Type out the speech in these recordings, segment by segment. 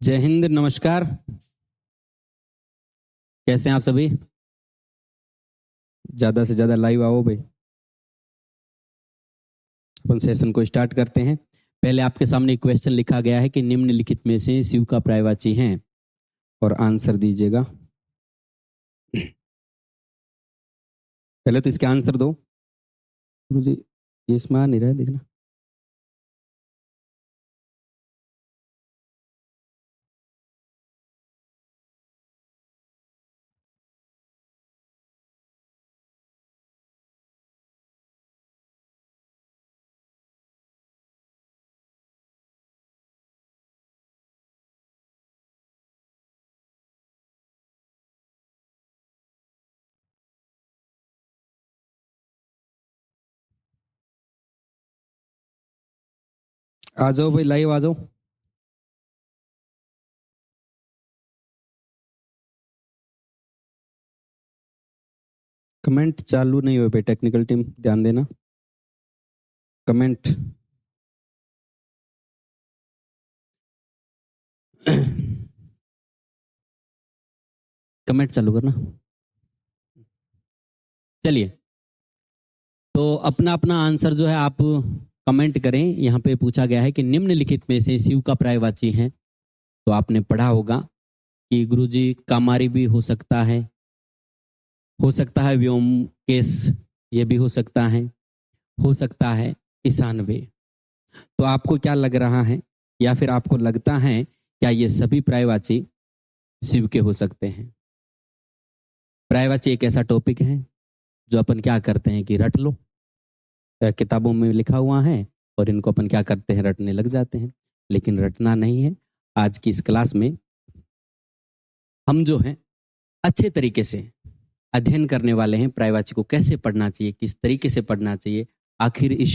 जय हिंद, नमस्कार। कैसे हैं आप सभी? ज्यादा से ज्यादा लाइव आओ भाई। अपन सेशन को स्टार्ट करते हैं। पहले आपके सामने एक क्वेश्चन लिखा गया है कि निम्नलिखित में से शिव का पर्यायवाची है, और आंसर दीजिएगा। पहले तो इसके आंसर दो। गुरुजी, ये इसमें आ नहीं रहा है, देखना। आ जाओ भाई, लाइव आ जाओ। कमेंट चालू नहीं हुए भाई, टेक्निकल टीम ध्यान देना। कमेंट कमेंट चालू करना। चलिए, तो अपना अपना आंसर जो है आप कमेंट करें। यहाँ पे पूछा गया है कि निम्नलिखित में से शिव का पर्यायवाची है। तो आपने पढ़ा होगा कि गुरुजी कामारी भी हो सकता है व्योमकेश, ये भी हो सकता है ईशानवे। तो आपको क्या लग रहा है, या फिर आपको लगता है क्या ये सभी पर्यायवाची शिव के हो सकते हैं? पर्यायवाची एक ऐसा टॉपिक है जो अपन क्या करते हैं कि रट लो, किताबों में लिखा हुआ है, और इनको अपन क्या करते हैं, रटने लग जाते हैं। लेकिन रटना नहीं है। आज की इस क्लास में हम जो है अच्छे तरीके से अध्ययन करने वाले हैं। पर्यायवाची को कैसे पढ़ना चाहिए, किस तरीके से पढ़ना चाहिए, आखिर ये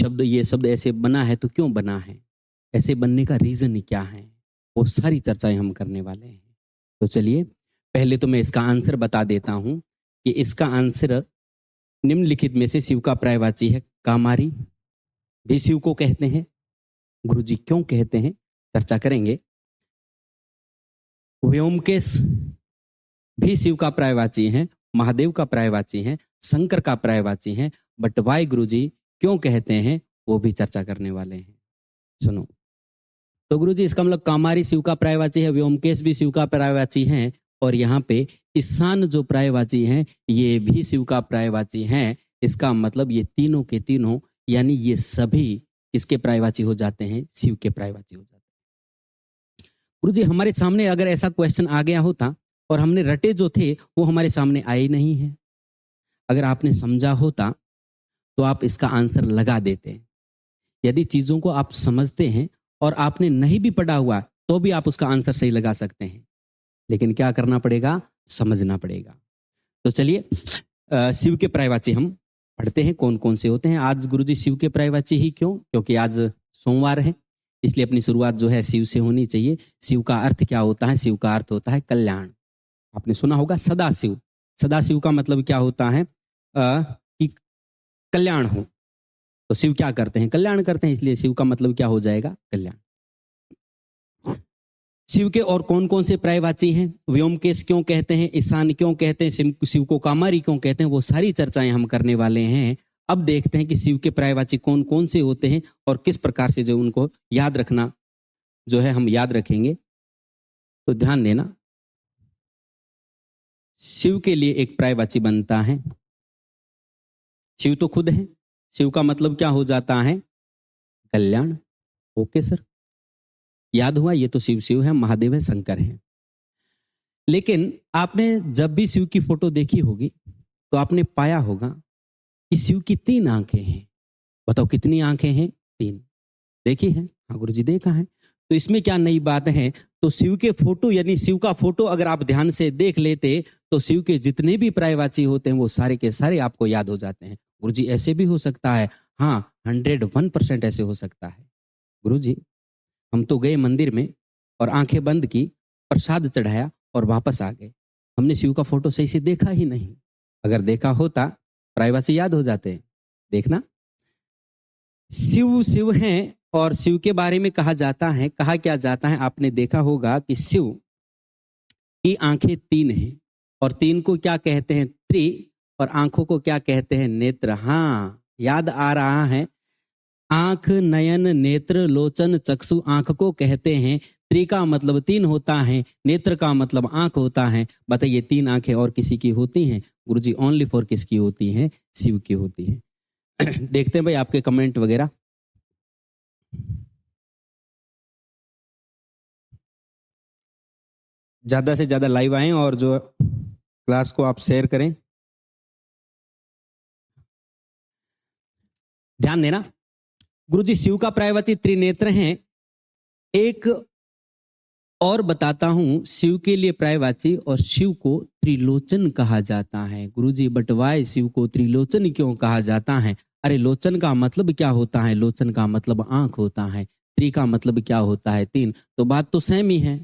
शब्द ऐसे बना है तो क्यों बना है, ऐसे बनने का रीजन क्या है, वो सारी चर्चाएं हम करने वाले हैं। तो चलिए, पहले तो मैं इसका आंसर बता देता हूं कि इसका आंसर निम्नलिखित में से शिव का पर्यायवाची है कामारी। भी शिव को कहते हैं। गुरुजी क्यों कहते हैं, चर्चा करेंगे। व्योमकेश भी शिव का पर्यायवाची है, महादेव का पर्यायवाची है, शंकर का पर्यायवाची है। बट वाई गुरुजी क्यों कहते हैं, वो भी चर्चा करने वाले हैं। सुनो। तो गुरुजी, इसका मतलब कामारी शिव का पर्यायवाची है, व्योमकेश भी शिव का पर्यायवाची है, और यहाँ पे ईशान जो पर्यायवाची हैं ये भी शिव का पर्यायवाची हैं। इसका मतलब ये तीनों के तीनों, यानी ये सभी किसके पर्यायवाची हो जाते हैं, शिव के पर्यायवाची हो जाते हैं। गुरुजी, हमारे सामने अगर ऐसा क्वेश्चन आ गया होता और हमने रटे जो थे वो हमारे सामने आए नहीं है, अगर आपने समझा होता तो आप इसका आंसर लगा देते। यदि चीजों को आप समझते हैं और आपने नहीं भी पढ़ा हुआ तो भी आप उसका आंसर सही लगा सकते हैं। लेकिन क्या करना पड़ेगा, समझना पड़ेगा। तो चलिए, शिव के पर्यायवाची हम पढ़ते हैं कौन कौन से होते हैं। आज गुरुजी शिव के पर्यायवाची ही क्यों, क्योंकि आज सोमवार है, इसलिए अपनी शुरुआत जो है शिव से होनी चाहिए। शिव का अर्थ क्या होता है? शिव का अर्थ होता है कल्याण। आपने सुना होगा सदाशिव। सदाशिव का मतलब क्या होता है, कि कल्याण हो। तो शिव क्या करते हैं, कल्याण करते हैं, इसलिए शिव का मतलब क्या हो जाएगा, कल्याण। शिव के और कौन कौन से पर्यायवाची हैं, व्योमकेश क्यों कहते हैं, ईशान क्यों कहते हैं, शिव को कामारी क्यों कहते हैं, वो सारी चर्चाएं हम करने वाले हैं। अब देखते हैं कि शिव के पर्यायवाची कौन कौन से होते हैं और किस प्रकार से जो उनको याद रखना जो है हम याद रखेंगे। तो ध्यान देना, शिव के लिए एक पर्यायवाची बनता है। शिव तो खुद है, शिव का मतलब क्या हो जाता है, कल्याण। ओके सर, याद हुआ, ये तो शिव शिव है, महादेव है, शंकर है। लेकिन आपने जब भी शिव की फोटो देखी होगी तो आपने पाया होगा कि शिव की 3 आंखें हैं। बताओ कितनी आंखें हैं, 3। देखी है? हाँ गुरुजी, देखा है। तो इसमें क्या नई बात है, तो शिव के फोटो, यानी शिव का फोटो अगर आप ध्यान से देख लेते तो शिव के जितने भी पर्यायवाची होते हैं वो सारे के सारे आपको याद हो जाते हैं। गुरुजी ऐसे भी हो सकता है? हाँ, 101% ऐसे हो सकता है। गुरुजी, हम तो गए मंदिर में और आंखें बंद की, प्रसाद चढ़ाया और वापस आ गए। हमने शिव का फोटो सही से देखा ही नहीं। अगर देखा होता पर्यायवाची याद हो जाते। देखना, शिव शिव हैं और शिव के बारे में कहा जाता है, कहा क्या जाता है, आपने देखा होगा कि शिव की आंखें 3 हैं और 3 को क्या कहते हैं, त्रि, और आंखों को क्या कहते हैं, नेत्र। हाँ, याद आ रहा है। आंख, नयन, नेत्र, लोचन, चक्षु आंख को कहते हैं। त्रि का मतलब 3 होता है, नेत्र का मतलब आंख होता है। बताइए 3 आंखें और किसी की होती हैं? गुरुजी ओनली फॉर किसकी होती हैं? शिव की होती है। देखते हैं भाई आपके कमेंट वगैरह। ज्यादा से ज्यादा लाइव आए और जो क्लास को आप शेयर करें। ध्यान देना, गुरुजी शिव का पर्यायवाची त्रिनेत्र हैं। एक और बताता हूं, शिव के लिए पर्यायवाची और शिव को त्रिलोचन कहा जाता है। गुरुजी बट वाई शिव को त्रिलोचन क्यों कहा जाता है? अरे लोचन का मतलब क्या होता है? लोचन का मतलब आंख होता है। त्रि का मतलब क्या होता है? 3। तो बात तो सेम ही है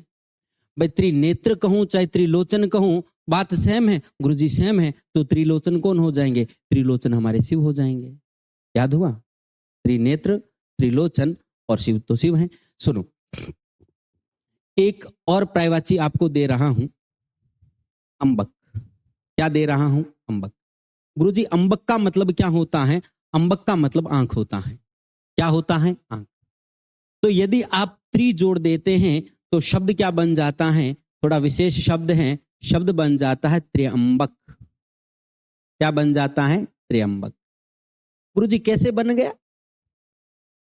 भाई। त्रिनेत्र कहूं चाहे त्रिलोचन कहूं, बात सेम है। गुरुजी सेम है, तो त्रिलोचन कौन हो जाएंगे? त्रिलोचन हमारे शिव हो जाएंगे। याद हुआ? त्रिनेत्र, त्रिलोचन और शिव तो शिव हैं। सुनो, एक और पर्यायवाची आपको दे रहा हूं, अंबक। क्या दे रहा हूं? अंबक। गुरुजी अंबक का मतलब क्या होता है? अंबक का मतलब आंख होता है। क्या होता है? आंख। तो यदि आप त्रि जोड़ देते हैं तो शब्द क्या बन जाता है? थोड़ा विशेष शब्द है, शब्द बन जाता है त्र्यंबक। क्या बन जाता है? त्र्यंबक। गुरुजी कैसे बन गया?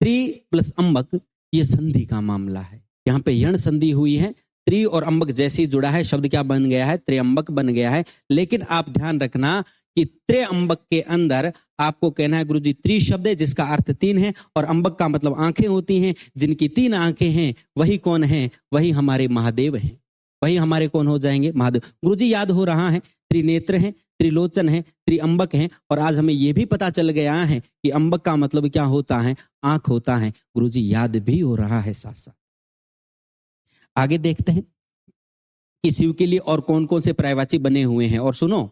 त्रि प्लस अंबक, ये संधि का मामला है। यहाँ पे यण संधि हुई है, त्रि और अंबक जैसे ही जुड़ा है, शब्द क्या बन गया है? त्र्यंबक बन गया है। लेकिन आप ध्यान रखना कि त्र्यंबक के अंदर आपको कहना है गुरुजी त्रि शब्द है जिसका अर्थ 3 है, और अंबक का मतलब आंखें होती हैं। जिनकी 3 आंखें हैं वही कौन है? वही हमारे महादेव हैं। वही हमारे कौन हो जाएंगे? महादेव। गुरुजी याद हो रहा है, त्रिनेत्र है, त्रिलोचन है, त्रिअंबक है, और आज हमें यह भी पता चल गया है कि अंबक का मतलब क्या होता है? आंख होता है। गुरुजी याद भी हो रहा है साथ साथ। आगे देखते हैं कि शिव के लिए और कौन कौन से पर्यायवाची बने हुए हैं। और सुनो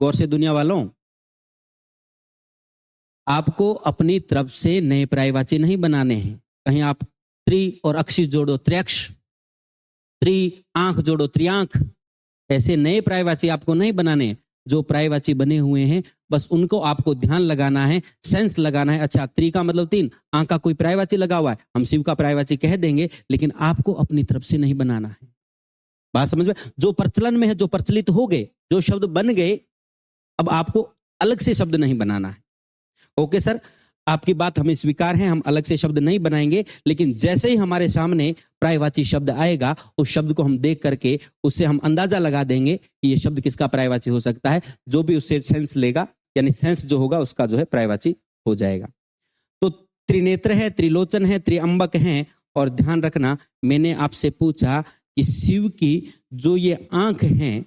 गौर से दुनिया वालों, आपको अपनी तरफ से नए पर्यायवाची नहीं बनाने हैं। कहीं आप त्रि और अक्षी जोड़ो त्र्यक्ष, त्रि आंख जोड़ो त्रियांख, ऐसे नए पर्यायवाची आपको नहीं बनाने। जो पर्यायवाची बने हुए हैं बस उनको आपको ध्यान लगाना है, सेंस लगाना है। अच्छा, त्रि का मतलब 3, आंख का कोई पर्यायवाची लगा हुआ है, हम शिव का पर्यायवाची कह देंगे, लेकिन आपको अपनी तरफ से नहीं बनाना है। बात समझ में? जो प्रचलन में है, जो प्रचलित हो गए, जो शब्द बन गए, अब आपको अलग से शब्द नहीं बनाना है। ओके सर, आपकी बात हमें स्वीकार है, हम अलग से शब्द नहीं बनाएंगे। लेकिन जैसे ही हमारे सामने पर्यायवाची शब्द आएगा, उस शब्द को हम देख करके उससे हम अंदाजा लगा देंगे कि ये शब्द किसका पर्यायवाची हो सकता है। जो भी उससे सेंस लेगा, यानी सेंस जो होगा उसका जो है पर्यायवाची हो जाएगा। तो त्रिनेत्र है, त्रिलोचन है, त्रिअंबक है। और ध्यान रखना, मैंने आपसे पूछा कि शिव की जो ये आंख हैं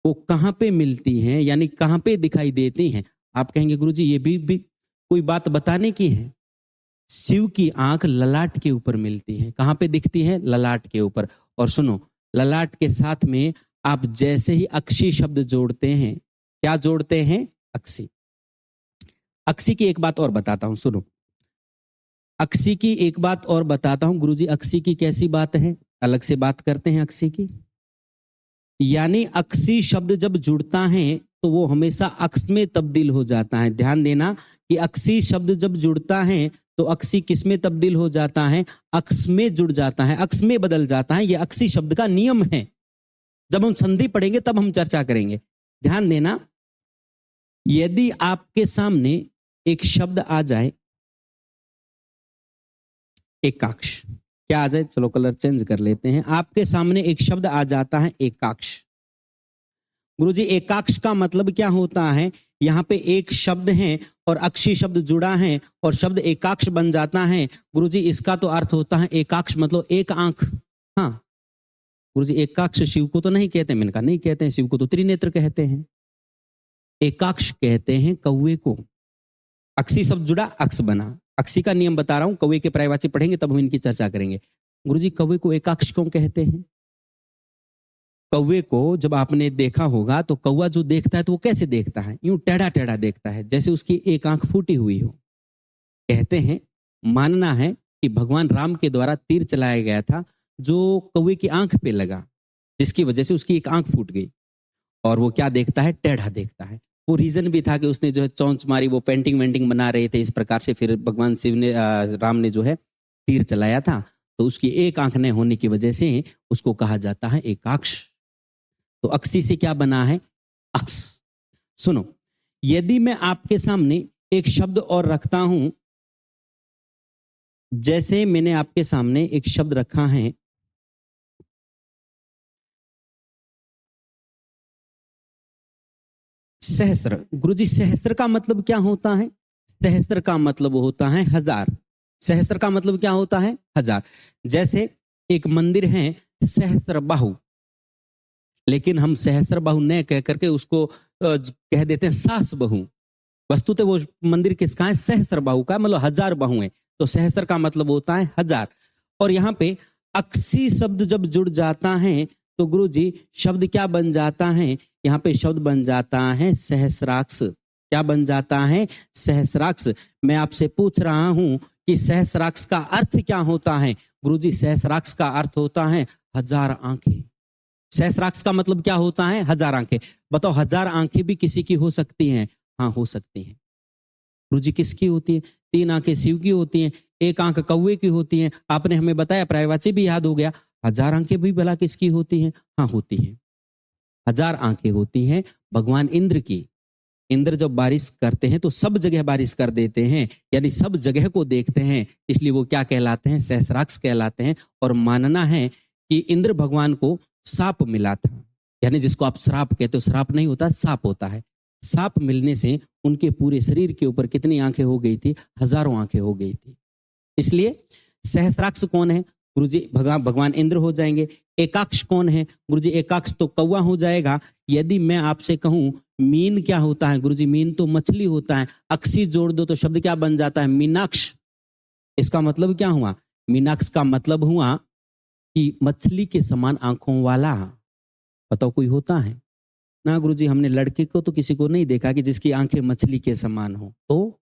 वो कहाँ पे मिलती हैं, यानी कहाँ पे दिखाई देती हैं। आप कहेंगे गुरुजी ये भी कोई बात बताने की है। शिव की आंख ललाट के ऊपर मिलती है। कहाँ पे दिखती है? ललाट के ऊपर। और सुनो, ललाट के साथ में आप जैसे ही अक्षी शब्द जोड़ते हैं, क्या जोड़ते हैं? अक्षी। अक्षी की एक बात और बताता हूं, सुनो। अक्षी की एक बात और बताता हूं गुरुजी। अक्षी की कैसी बात है? अलग से बात करते हैं अक्षी की। यानी अक्षी शब्द जब जुड़ता है तो वो हमेशा अक्ष में तब्दील हो जाता है। ध्यान देना कि अक्षी शब्द जब जुड़ता है तो अक्षी किस में तब्दील हो जाता है? अक्ष में जुड़ जाता है, अक्ष में बदल जाता है। ये अक्षी शब्द का नियम है। जब हम संधि पढ़ेंगे तब हम चर्चा करेंगे। ध्यान देना, यदि आपके सामने एक शब्द आ जाए, एकाक्ष, क्या आ जाए? चलो कलर चेंज कर लेते हैं। आपके सामने एक शब्द आ जाता है एकाक्ष। गुरुजी एकाक्ष का मतलब क्या होता है? यहाँ पे एक शब्द है और अक्षी शब्द जुड़ा है और शब्द एकाक्ष बन जाता है। गुरुजी इसका तो अर्थ होता है एकाक्ष मतलब एक आंख। हाँ गुरुजी, एकाक्ष शिव को तो नहीं कहते। मैंने कहा नहीं कहते हैं, शिव को तो त्रिनेत्र कहते हैं। एकाक्ष कहते हैं कौवे को। अक्षी शब्द जुड़ा, अक्ष बना। अक्षी का नियम बता रहा हूं, कौवे के पर्यायवाची पढ़ेंगे तब हम इनकी चर्चा करेंगे। गुरुजी कौवे को एकाक्ष क्यों कहते हैं? कौवे को जब आपने देखा होगा तो कौवा जो देखता है तो वो कैसे देखता है? यूं टेढ़ा टेढ़ा देखता है, जैसे उसकी एक आंख फूटी हुई हो। कहते हैं, मानना है कि भगवान राम के द्वारा तीर चलाया गया था जो कौवे की आंख पे लगा, जिसकी वजह से उसकी एक आंख फूट गई और वो क्या देखता है, टेढ़ा देखता है। वो रीजन भी था कि उसने जो है चोंच मारी, वो पेंटिंग वेंटिंग बना रहे थे, इस प्रकार से फिर भगवान शिव ने राम ने जो है तीर चलाया था। तो उसकी एक आंख न होने की वजह से उसको कहा जाता है एकाक्ष। तो अक्षी से क्या बना है, अक्ष। सुनो, यदि मैं आपके सामने एक शब्द और रखता हूं, जैसे मैंने आपके सामने एक शब्द रखा है सहस्त्र। गुरुजी सहस्त्र का मतलब क्या होता है? सहस्त्र का मतलब होता है हजार। सहस्त्र का मतलब क्या होता है? हजार। जैसे एक मंदिर है सहस्त्र बाहु, लेकिन हम सहस्त्र बाहु न कह करके उसको कह देते हैं सास बहु। वस्तुतः वो मंदिर किसका है? सहस्त्र बाहु का, मतलब हजार बाहु है। तो सहस्त्र का मतलब होता है हजार। और यहाँ पे अक्सी शब्द जब जुड़ जाता है तो गुरु जी शब्द क्या बन जाता है? यहाँ पे शब्द बन जाता है सहस्राक्ष। क्या बन जाता है? सहस्राक्ष। मैं आपसे पूछ रहा हूं कि सहस्राक्ष का अर्थ क्या होता है? गुरु जी सहस्राक्ष का अर्थ होता है हजार आंखें। सहस्राक्ष का मतलब क्या होता है? हजार आंखें। बताओ, हजार आंखें भी किसी की हो सकती हैं? हाँ, हो सकती हैं। गुरु जी किसकी होती है? 3 आंखें शिव की होती हैं, 1 आंख कौवे की होती है। आपने हमें बताया, पर्यायवाची भी याद हो गया। हजार आंखें भी भला किसकी होती हैं? हाँ, होती हैं। हजार आंखें होती हैं भगवान इंद्र की। इंद्र जब बारिश करते हैं तो सब जगह बारिश कर देते हैं, यानी सब जगह को देखते हैं, इसलिए वो क्या कहलाते हैं? सहस्राक्ष कहलाते हैं। और मानना है कि इंद्र भगवान को साप मिला था, यानी जिसको आप श्राप कहते हो, श्राप नहीं होता, साप होता है। साप मिलने से उनके पूरे शरीर के ऊपर कितनी आंखें हो गई थी? हजारों आंखें हो गई थी। इसलिए सहस्राक्ष कौन है? गुरुजी भगवान इंद्र हो जाएंगे। एकाक्ष कौन है? गुरुजी एकाक्ष तो कौवा हो जाएगा। यदि मैं आपसे कहूं मीन क्या होता है? गुरुजी मीन तो मछली होता है। अक्षी जोड़ दो तो शब्द क्या बन जाता है? मीनाक्ष। इसका मतलब क्या हुआ? मीनाक्ष का मतलब हुआ कि मछली के समान आंखों वाला। बताओ कोई होता है? ना गुरुजी, हमने लड़के को तो किसी को नहीं देखा कि जिसकी आंखें मछली के समान हो। तो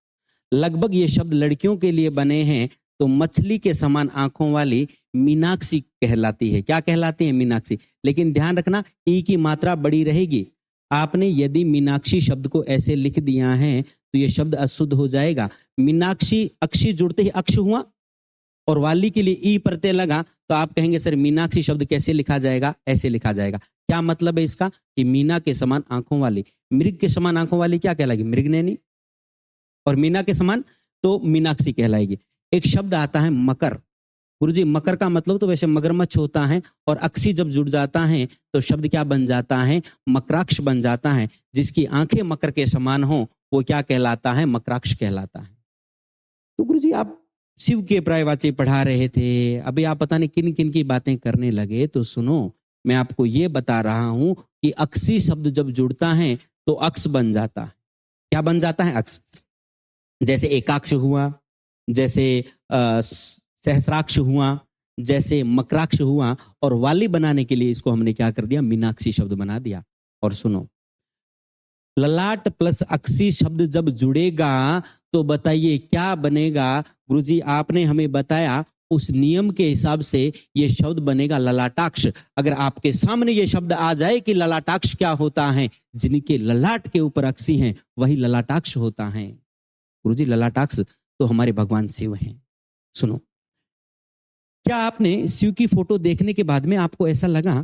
लगभग ये शब्द लड़कियों के लिए बने हैं। तो मछली के समान आंखों वाली मीनाक्षी कहलाती है। क्या कहलाती है? मीनाक्षी। लेकिन ध्यान रखना, ई की मात्रा बड़ी रहेगी। आपने यदि मीनाक्षी शब्द को ऐसे लिख दिया है तो ये शब्द अशुद्ध हो जाएगा। मीनाक्षी अक्षी जुड़ते ही अक्ष हुआ, और वाली के लिए ई प्रत्यय लगा, तो आप कहेंगे सर मीनाक्षी शब्द कैसे लिखा जाएगा? ऐसे लिखा जाएगा। क्या मतलब है इसका? कि मीना के समान आंखों वाली। मृग के समान आंखों वाली क्या कहलाएगी? मृगनयनी। और मीना के समान तो मीनाक्षी कहलाएगी। एक शब्द आता है मकर। गुरुजी मकर का मतलब तो वैसे मगरमच्छ होता है, और अक्षी जब जुड़ जाता है तो शब्द क्या बन जाता है? मकराक्ष बन जाता है। जिसकी आंखें मकर के समान हो वो क्या कहलाता है? मकराक्ष कहलाता है। तो गुरुजी आप शिव के पर्यायवाची पढ़ा रहे थे, अभी आप पता नहीं किन किन की बातें करने लगे। तो सुनो, मैं आपको ये बता रहा हूं कि अक्षी शब्द जब जुड़ता है तो अक्ष बन जाता है। क्या बन जाता है? अक्ष। जैसे एकाक्ष हुआ, जैसे सहस्राक्ष हुआ, जैसे मकराक्ष हुआ, और वाली बनाने के लिए इसको हमने क्या कर दिया? मीनाक्षी शब्द बना दिया। और सुनो, ललाट प्लस अक्षी शब्द जब जुड़ेगा तो बताइए क्या बनेगा? गुरुजी आपने हमें बताया, उस नियम के हिसाब से ये शब्द बनेगा ललाटाक्ष। अगर आपके सामने ये शब्द आ जाए कि ललाटाक्ष क्या होता है, जिनके ललाट के ऊपर अक्षी हैं वही ललाटाक्ष होता है। गुरुजी ललाटाक्ष तो हमारे भगवान शिव हैं। सुनो, क्या आपने शिव की फोटो देखने के बाद में आपको ऐसा लगा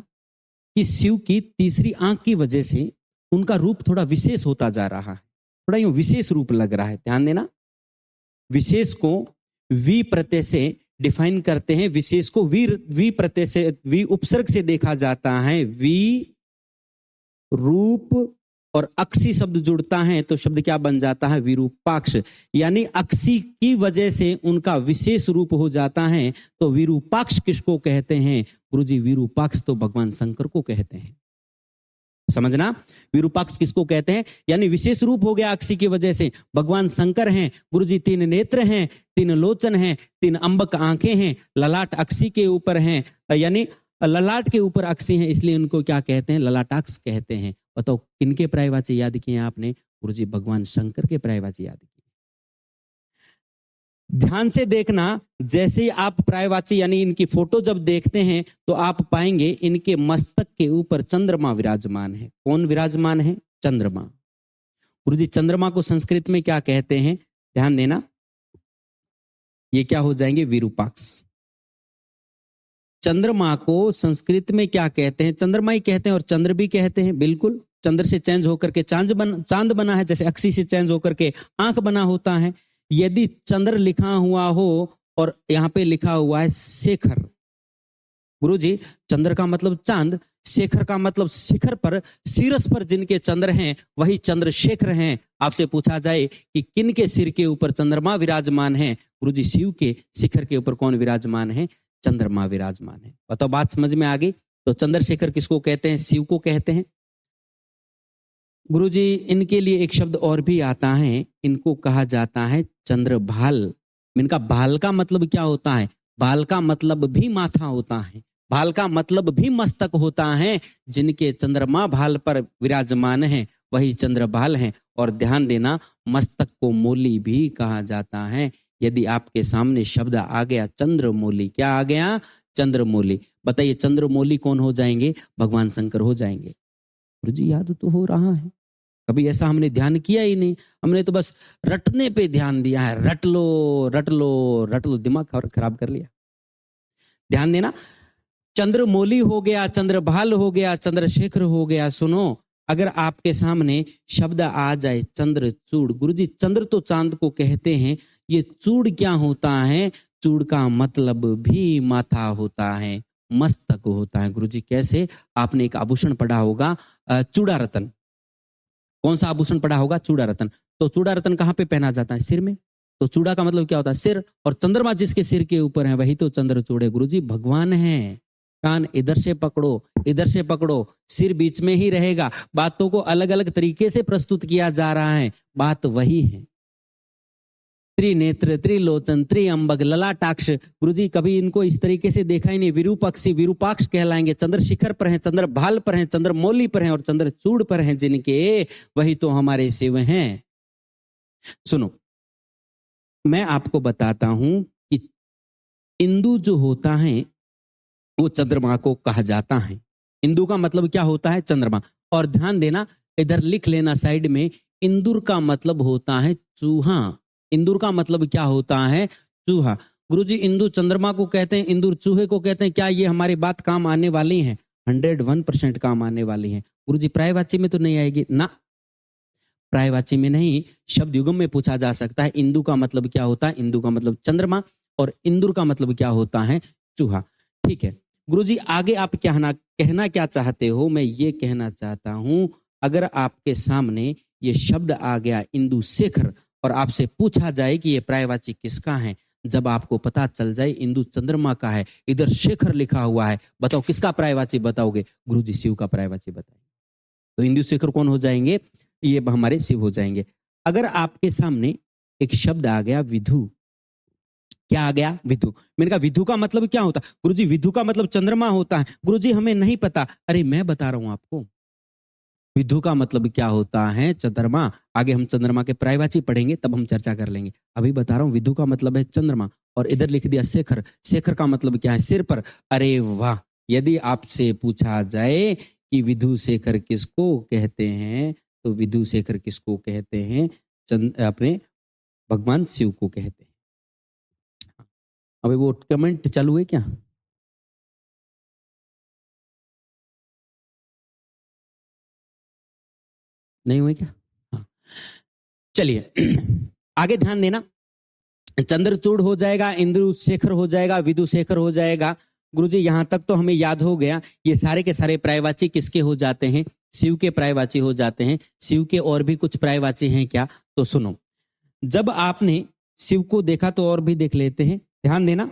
कि शिव की तीसरी आंख की वजह से उनका रूप थोड़ा विशेष होता जा रहा है, थोड़ा यूं विशेष रूप लग रहा है? ध्यान देना, विशेष को वी प्रत्यय से डिफाइन करते हैं। विशेष को वी प्रत्यय से, वी उपसर्ग से देखा जाता है। वी रूप और अक्षी शब्द जुड़ता है तो शब्द क्या बन जाता है? विरूपाक्ष। यानी अक्षी की वजह से उनका विशेष रूप हो जाता है। तो विरूपाक्ष किसको कहते हैं? गुरुजी विरूपाक्ष तो भगवान शंकर को कहते हैं। समझना, विरूपाक्ष किसको कहते हैं? यानी विशेष रूप हो गया अक्षी की वजह से। भगवान शंकर हैं गुरुजी, 3 नेत्र हैं, 3 लोचन हैं, 3 अंबक आंखें हैं, ललाट अक्षी के ऊपर हैं, यानी ललाट के ऊपर अक्षी हैं, इसलिए उनको क्या कहते हैं? ललाटाक्ष कहते हैं। बताओ किनके पर्यायवाची याद किए आपने? गुरुजी भगवान शंकर के पर्यायवाची याद किए। ध्यान से देखना, जैसे ही आप पर्यायवाची यानी इनकी फोटो जब देखते हैं तो आप पाएंगे इनके मस्तक के ऊपर चंद्रमा विराजमान है। कौन विराजमान है? चंद्रमा। गुरुजी चंद्रमा को संस्कृत में क्या कहते हैं? ध्यान देना, ये क्या हो जाएंगे? विरूपाक्ष। चंद्रमा को संस्कृत में क्या कहते हैं? चंद्रमा ही कहते हैं और चंद्र भी कहते हैं। बिल्कुल, चंद्र से चेंज होकर के चांद बना है, जैसे अक्षी से चेंज होकर के आंख बना होता है। यदि चंद्र लिखा हुआ हो और यहाँ पे लिखा हुआ है शेखर, गुरुजी चंद्र का मतलब चांद, शेखर का मतलब शिखर पर, शीरस पर जिनके चंद्र हैं वही चंद्रशेखर हैं। आपसे पूछा जाए कि किन के सिर के ऊपर चंद्रमा विराजमान है? गुरुजी शिव के शिखर के ऊपर कौन विराजमान है? चंद्रमा विराजमान है। बताओ, बात समझ में आ गई? तो चंद्रशेखर किसको कहते हैं? शिव को कहते हैं। गुरुजी इनके लिए एक शब्द और भी आता है, इनको कहा जाता है चंद्रभाल। इनका भाल का मतलब क्या होता है? भाल का मतलब भी माथा होता है, भाल का मतलब भी मस्तक होता है। जिनके चंद्रमा भाल पर विराजमान है वही चंद्रभाल है। और ध्यान देना, मस्तक को मूली भी कहा जाता है। यदि आपके सामने शब्द आ गया चंद्रमौली, क्या आ गया? चंद्रमौली। बताइए चंद्रमौली कौन हो जाएंगे? भगवान शंकर हो जाएंगे। गुरुजी याद तो हो रहा है, कभी ऐसा हमने ध्यान किया ही नहीं, हमने तो बस रटने पे ध्यान दिया है। रट लो रट लो रट लो, दिमाग खराब कर लिया। ध्यान देना, चंद्रमौली हो गया, चंद्रभाल हो गया, चंद्रशेखर हो गया। सुनो, अगर आपके सामने शब्द आ जाए चंद्रचूड़, गुरुजी चंद्र तो चांद को कहते हैं, ये चूड़ क्या होता है? चूड़ का मतलब भी माथा होता है, मस्तक होता है। गुरुजी कैसे? आपने एक आभूषण पढ़ा होगा चूड़ा रतन। कौन सा आभूषण पढ़ा होगा? चूड़ा रतन। तो चूड़ा रतन कहाँ पे पहना जाता है? सिर में। तो चूड़ा का मतलब क्या होता है? सिर। और चंद्रमा जिसके सिर के ऊपर है वही तो चंद्रचूड़ है। गुरुजी भगवान है। कान इधर से पकड़ो, इधर से पकड़ो, सिर बीच में ही रहेगा। बातों को अलग अलग तरीके से प्रस्तुत किया जा रहा है, बात वही है। त्रिनेत्र, त्रिलोचन, त्रिअंबग, ललाटाक्ष। गुरुजी कभी इनको इस तरीके से देखा ही नहीं। विरूपक्षी, विरूपाक्ष कहलाएंगे। चंद्रशिखर पर हैं, चंद्रभाल पर हैं, चंद्रमौली पर हैं और चंद्रचूड़ पर हैं जिनके, वही तो हमारे शिव हैं। सुनो, मैं आपको बताता हूं कि इंदु जो होता है वो चंद्रमा को कहा जाता है। इंदु का मतलब क्या होता है? चंद्रमा। और ध्यान देना, इधर लिख लेना साइड में, इंदुर का मतलब होता है चूहा। इंदुर का मतलब क्या होता है? चूहा। गुरुजी इंदु चंद्रमा को कहते हैं, इंदुर चूहे को कहते हैं। क्या ये हमारी बात काम आने वाली है? 101% काम आने वाली है। गुरुजी पर्यायवाची में तो नहीं आएगी ना? पर्यायवाची में नहीं, शब्द युग्म में पूछा जा सकता है। इंदु का मतलब क्या होता है? इंदु का मतलब चंद्रमा, और इंदुर का मतलब क्या होता है? चूहा। ठीक है गुरुजी, आगे आप कहना क्या चाहते हो? मैं ये कहना चाहता हूं, अगर आपके सामने ये शब्द आ गया इंदु शेखर और आपसे पूछा जाए कि ये पर्यायवाची किसका है, जब आपको पता चल जाए इंदु चंद्रमा का है, इधर शेखर लिखा हुआ है, बताओ किसका पर्यायवाची बताओगे? गुरुजी शिव का पर्यायवाची बताएंगे। तो इंदु शेखर कौन हो जाएंगे? ये हमारे शिव हो जाएंगे। अगर आपके सामने एक शब्द आ गया विधु, क्या आ गया? विधु। मैंने कहा विधु का मतलब क्या होता? गुरुजी विधु का मतलब चंद्रमा होता है। गुरुजी हमें नहीं पता। अरे मैं बता रहा हूं आपको, विधु का मतलब क्या होता है? चंद्रमा। आगे हम चंद्रमा के पर्यायवाची पढ़ेंगे, तब हम चर्चा कर लेंगे। अभी बता रहा हूं विधु का मतलब है चंद्रमा। और इधर लिख दिया शेखर। शेखर का मतलब क्या है? सिर पर। अरे वाह, यदि आपसे पूछा जाए कि विधु शेखर किसको कहते हैं, तो विधु शेखर किसको कहते हैं? अपने भगवान शिव को कहते हैं। अभी वो कमेंट चालू है क्या? नहीं हुए क्या? हाँ, चलिए आगे ध्यान देना। चंद्रचूड़ हो जाएगा, इंद्र शेखर हो जाएगा, विदु शेखर हो जाएगा। गुरुजी यहां तक तो हमें याद हो गया। ये सारे के सारे पर्यायवाची किसके हो जाते हैं? शिव के पर्यायवाची हो जाते हैं। शिव के और भी कुछ पर्यायवाची हैं क्या? तो सुनो, जब आपने शिव को देखा तो और भी देख लेते हैं। ध्यान देना,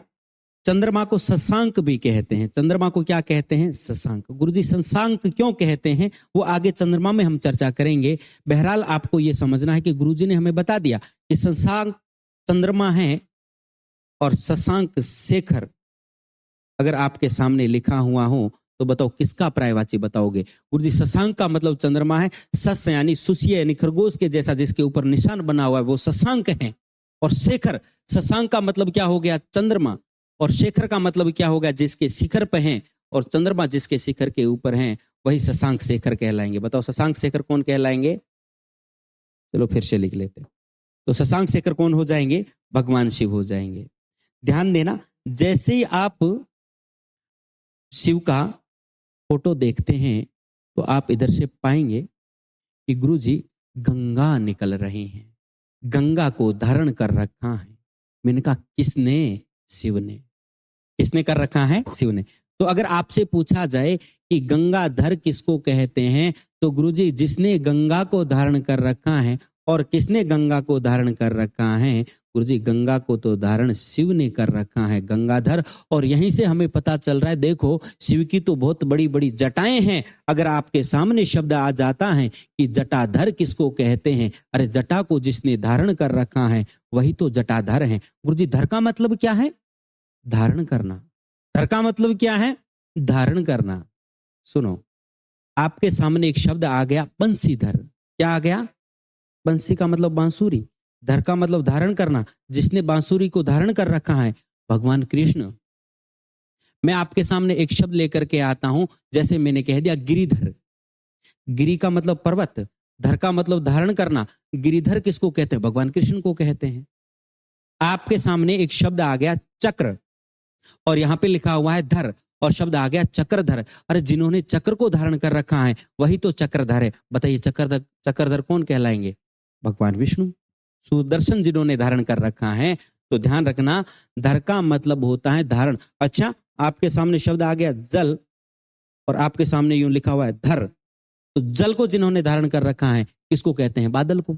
चंद्रमा को शशांक भी कहते हैं। चंद्रमा को क्या कहते हैं? शशांक। गुरुजी शशांक क्यों कहते हैं वो आगे चंद्रमा में हम चर्चा करेंगे। बहरहाल आपको ये समझना है कि गुरुजी ने हमें बता दिया कि शशांक चंद्रमा है और शशांक शेखर अगर आपके सामने लिखा हुआ हो तो बताओ किसका पर्यायवाची बताओगे? गुरुजी शशांक का मतलब चंद्रमा है। शश यानी सुसिया यानी खरगोश के जैसा जिसके ऊपर निशान बना हुआ है वो शशांक है। और शेखर, शशांक का मतलब क्या हो गया? चंद्रमा। और शेखर का मतलब क्या होगा? जिसके शिखर पे हैं, और चंद्रमा जिसके शिखर के ऊपर हैं, वही शशांक शेखर कहलाएंगे। बताओ शशांक शेखर कौन कहलाएंगे? चलो फिर से लिख लेते हैं। तो शशांक शेखर कौन हो जाएंगे? भगवान शिव हो जाएंगे। ध्यान देना, जैसे ही आप शिव का फोटो देखते हैं तो आप इधर से पाएंगे कि गुरु जी गंगा निकल रहे हैं, गंगा को धारण कर रखा है। मैंने कहा किसने? शिव ने। किसने कर रखा है? शिव ने। तो अगर आपसे पूछा जाए कि गंगाधर किसको कहते हैं, तो गुरुजी जिसने गंगा को धारण कर रखा है। और किसने गंगा को धारण कर रखा है? गुरुजी गंगा को तो धारण शिव ने कर रखा है, गंगाधर। और यहीं से हमें पता चल रहा है, देखो शिव की तो बहुत बड़ी बड़ी जटाएं हैं। अगर आपके सामने शब्द आ जाता है कि जटाधर किसको कहते हैं, अरे जटा को जिसने धारण कर रखा है वही तो जटाधर है। गुरुजी धर का मतलब क्या है? धारण करना। धर का मतलब क्या है? धारण करना। सुनो, आपके सामने एक शब्द आ गया बंसीधर। क्या आ गया? बंसी का मतलब बांसुरी, धर का मतलब धारण करना। जिसने बांसुरी को धारण कर रखा है भगवान कृष्ण। मैं आपके सामने एक शब्द लेकर के आता हूं, जैसे मैंने कह दिया गिरिधर। गिरी का मतलब पर्वत, धर का मतलब धारण करना। गिरिधर किसको कहते हैं? भगवान कृष्ण को कहते हैं। आपके सामने एक शब्द आ गया चक्र, और यहां पे लिखा हुआ है धर, और शब्द आ गया चक्रधर। अरे जिन्होंने चक्र को धारण कर रखा है वही तो चक्रधर है। बताइए चक्रधर, चक्रधर कौन कहलाएंगे? भगवान विष्णु। सुदर्शन जिन्होंने धारण कर रखा है। तो ध्यान रखना, धर का मतलब होता है धारण। अच्छा, आपके सामने शब्द आ गया जल, और आपके सामने यूं लिखा हुआ है धर। तो जल को जिन्होंने धारण कर रखा है किसको कहते हैं? बादल को।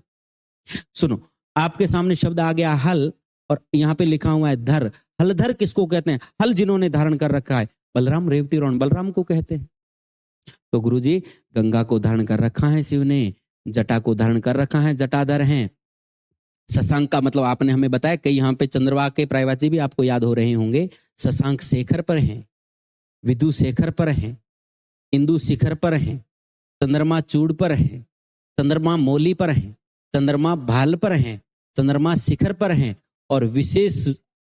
सुनो, आपके सामने शब्द आ गया हल, और यहाँ पे लिखा हुआ है धर। हलधर किसको कहते हैं? हल जिन्होंने धारण कर रखा है बलराम, रेवती रोन बलराम को कहते हैं। तो गुरुजी गंगा को धारण कर रखा है शिव ने, जटा को धारण कर रखा है जटाधर हैं। शशांक का मतलब आपने हमें बताया, कई यहाँ पे चंद्रवा के प्रायवाची भी आपको याद हो रहे होंगे। शशांक शेखर पर हैं, विदु शेखर पर हैं, इंदु शिखर पर हैं, चंद्रमा चूड़ पर है, चंद्रमा मौली पर है, चंद्रमा भाल पर है, चंद्रमा शिखर पर है। और विशेष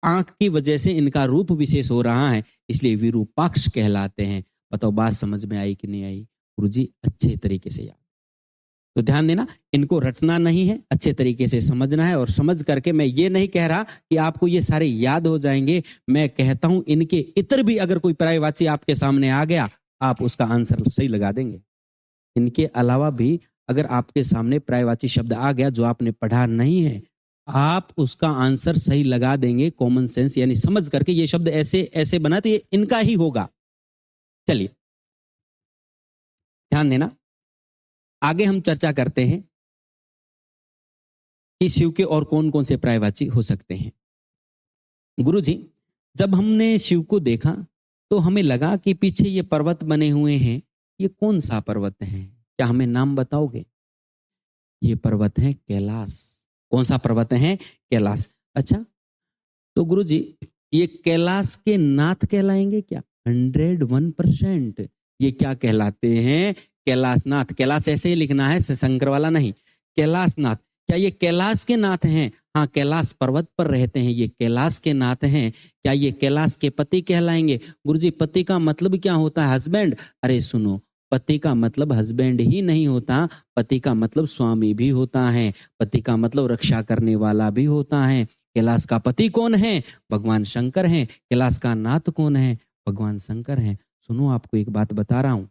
आंख की वजह से इनका रूप विशेष हो रहा है, इसलिए विरूपाक्ष कहलाते हैं। बताओ बात समझ में आई कि नहीं आई? गुरुजी अच्छे तरीके से याद। तो ध्यान देना, इनको रटना नहीं है, अच्छे तरीके से समझना है। और समझ करके, मैं ये नहीं कह रहा कि आपको ये सारे याद हो जाएंगे, मैं कहता हूं इनके इतर भी अगर कोई पर्यायवाची आपके सामने आ गया, आप उसका आंसर सही लगा देंगे। इनके अलावा भी अगर आपके सामने पर्यायवाची शब्द आ गया जो आपने पढ़ा नहीं है, आप उसका आंसर सही लगा देंगे। कॉमन सेंस यानी समझ करके, ये शब्द ऐसे ऐसे बना तो ये इनका ही होगा। चलिए ध्यान देना, आगे हम चर्चा करते हैं कि शिव के और कौन कौन से पर्यायवाची हो सकते हैं। गुरुजी, जब हमने शिव को देखा तो हमें लगा कि पीछे ये पर्वत बने हुए हैं, ये कौन सा पर्वत है? क्या हमें नाम बताओगे? ये पर्वत है कैलाश। कौन सा पर्वत है? कैलाश। अच्छा, तो गुरुजी ये कैलाश के नाथ कहलाएंगे क्या? 101%। ये क्या कहलाते हैं? कैलाशनाथ। कैलाश ऐसे ही लिखना है, शंकर वाला नहीं, कैलाशनाथ। क्या ये कैलाश के नाथ हैं? हाँ, कैलाश पर्वत पर रहते हैं, ये कैलाश के नाथ हैं। क्या ये कैलाश के पति कहलाएंगे? गुरुजी पति का मतलब क्या होता है? हस्बैंड। अरे सुनो, पति का मतलब हस्बैंड ही नहीं होता, पति का मतलब स्वामी भी होता है, पति का मतलब रक्षा करने वाला भी होता है। कैलाश का पति कौन है? भगवान शंकर हैं। कैलाश का नाथ कौन है? भगवान शंकर हैं। सुनो, आपको एक बात बता रहा हूं,